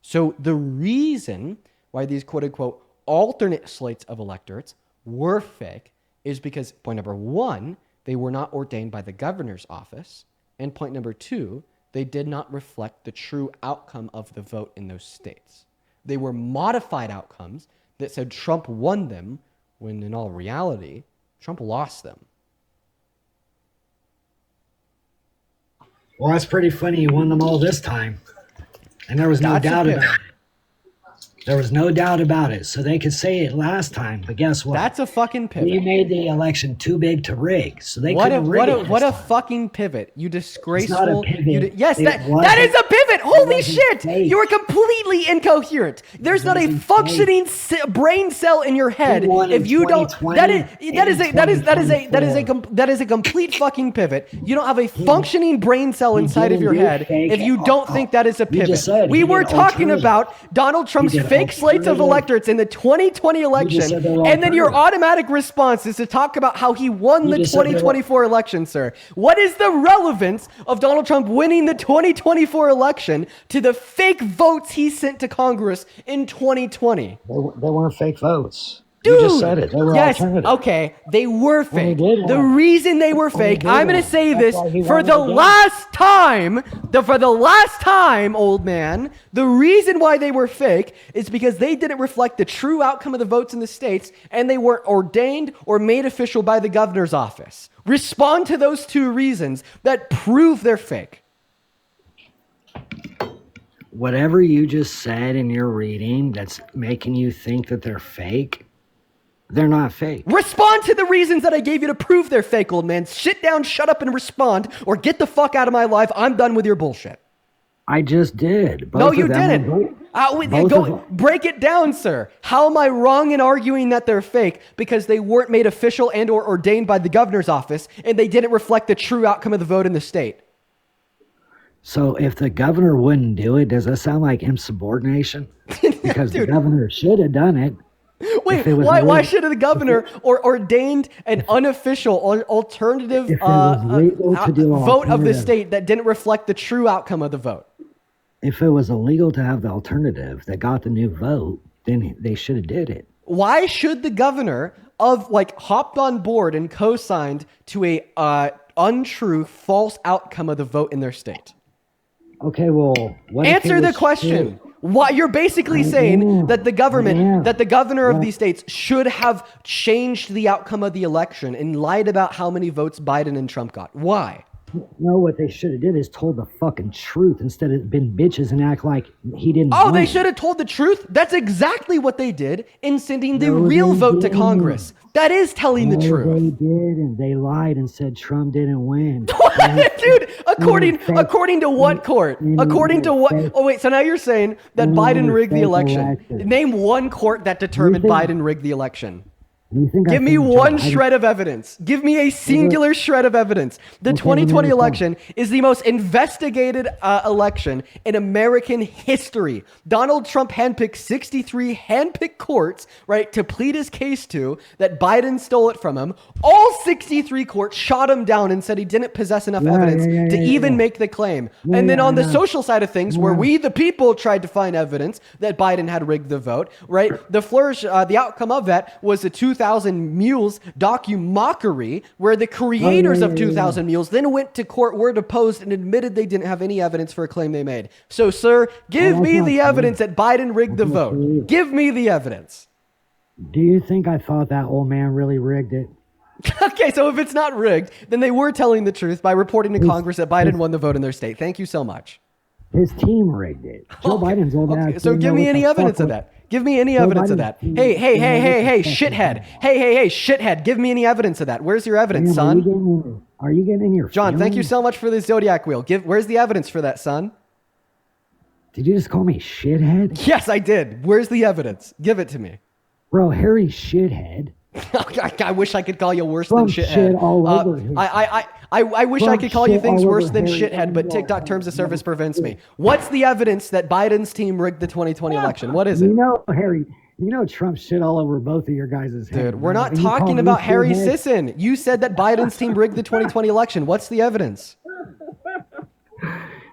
So the reason why these quote-unquote alternate slates of electorates were fake is because, point number 1, they were not ordained by the governor's office, and point number 2, they did not reflect the true outcome of the vote in those states. They were modified outcomes that said Trump won them, when in all reality, Trump lost them. Well, that's pretty funny. You won them all this time. And there was no That's a doubt pivot. about it. There was no doubt about it. So they could say it last time, but guess what? That's a fucking pivot. We made the election too big to rig, so they What a couldn't rig it what a this time. fucking pivot! You disgraceful. It's not a pivot. Yes, It that wasn't- is a pivot. Holy wasn't shit! fake. You are completely incoherent. There's not a wasn't functioning brain cell in your head won in if you don't. 2020 That is and a complete fucking pivot. You don't have a functioning brain cell inside of didn't your do head fake. if you don't think that is a You pivot. just said We he were did talking alternative. about Donald Trump's did fake slates of alternative. electorates in the 2020 election, said they were and then your alternative. automatic response is to talk about how he won You the just said they were- 2024 election, sir. What is the relevance of Donald Trump winning the 2024 election to the fake votes he sent to Congress in 2020? They weren't fake votes. Dude, You just said it. They were yes, alternative. okay, they were When he fake. did The win. reason they were When he fake, did I'm going win. to say That's this why he for won the it again. last time, old man, the reason why they were fake is because they didn't reflect the true outcome of the votes in the states, and they weren't ordained or made official by the governor's office. Respond to those 2 reasons that prove they're fake. Whatever you just said in your reading that's making you think that they're fake, they're not fake. Respond to the reasons that I gave you to prove they're fake, old man. Sit down, shut up, and respond, or get the fuck out of my life. I'm done with your bullshit. I just did. No, Both you of them didn't. were- both of them- Break it down, sir. How am I wrong in arguing that they're fake because they weren't made official and or ordained by the governor's office, and they didn't reflect the true outcome of the vote in the state? So if the governor wouldn't do it, does that sound like insubordination? Because the Dude. governor should have done it. Wait, If it was why illegal- should the governor or ordained an unofficial or alternative If it was legal to do vote of the alternative. state that didn't reflect the true outcome of the vote? If it was illegal to have the alternative that got the new vote, then they should have did it. Why should the governor of hopped on board and co-signed to a untrue, false outcome of the vote in their state? Okay, well, what if it Answer the was question. true? Why you're basically saying that the government, that the governor of Yeah. these states should have changed the outcome of the election and lied about how many votes Biden and Trump got. Why? No, what they should have did is told the fucking truth instead of been bitches and act like he didn't Oh, they win. should have told the truth? That's exactly what they did in sending the No, real they vote to didn't. Congress. That is telling the Oh, truth. they did, and they lied and said Trump didn't win. Dude, according to what court? According to what? Oh, wait, so now you're saying that Biden rigged the election. Name one court that determined Biden rigged the election. Give me one shred of evidence. Give me a singular shred of evidence. The 2020 election is the most investigated election in American history. Donald Trump handpicked 63 handpicked courts, right, to plead his case to that Biden stole it from him. All 63 courts shot him down and said he didn't possess enough evidence to even make the claim. And then on the social side of things, where we, the people, tried to find evidence that Biden had rigged the vote, right, the outcome of that was the 2000 Mules docu-mockery, where the creators of 2000 Mules then went to court, were deposed, and admitted they didn't have any evidence for a claim they made. So, sir, give me the evidence that Biden rigged the vote. Give me the evidence. Do you think I thought that old man really rigged it? Okay, so if it's not rigged, then they were telling the truth by reporting to Congress that Biden won the vote in their state. Thank you so much. His team rigged it. Joe Biden's old ass. So give me any evidence of that. Give me any evidence of that. Hey, shithead. Hey, shithead. Give me any evidence of that. Where's your evidence, son? Are you getting in your John, thank you so much for the Zodiac wheel. Where's the evidence for that, son? Did you just call me shithead? Yes, I did. Where's the evidence? Give it to me. Bro, Harry shithead. I wish I could call you worse than shithead. Shit all over his I wish I could call you things worse than shithead, but TikTok terms of service prevents me. What's the evidence that Biden's team rigged the 2020 election? What is it? You know, Harry, Trump shit all over both of your guys' heads. Dude, we're not talking about Harry Sisson. You said that Biden's team rigged the 2020 election. What's the evidence?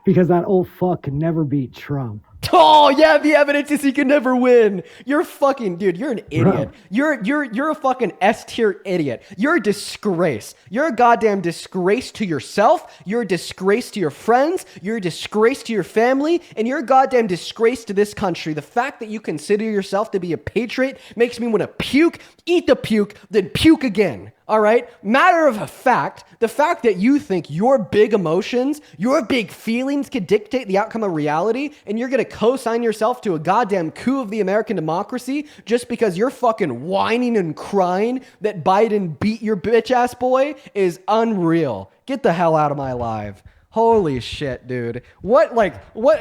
Because that old fuck could never beat Trump. Oh yeah, the evidence is he can never win. You're fucking dude. You're an idiot. You're a fucking S-tier idiot. You're a disgrace. You're a goddamn disgrace to yourself. You're a disgrace to your friends. You're a disgrace to your family, and you're a goddamn disgrace to this country. The fact that you consider yourself to be a patriot makes me want to puke, eat the puke, then puke again. All right? Matter of fact, the fact that you think your big emotions, your big feelings could dictate the outcome of reality, and you're going to co-sign yourself to a goddamn coup of the American democracy just because you're fucking whining and crying that Biden beat your bitch ass boy is unreal. Get the hell out of my life. Holy shit, dude. What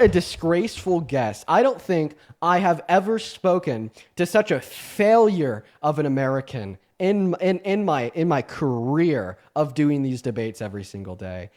a disgraceful guess. I don't think I have ever spoken to such a failure of an American in my career of doing these debates every single day.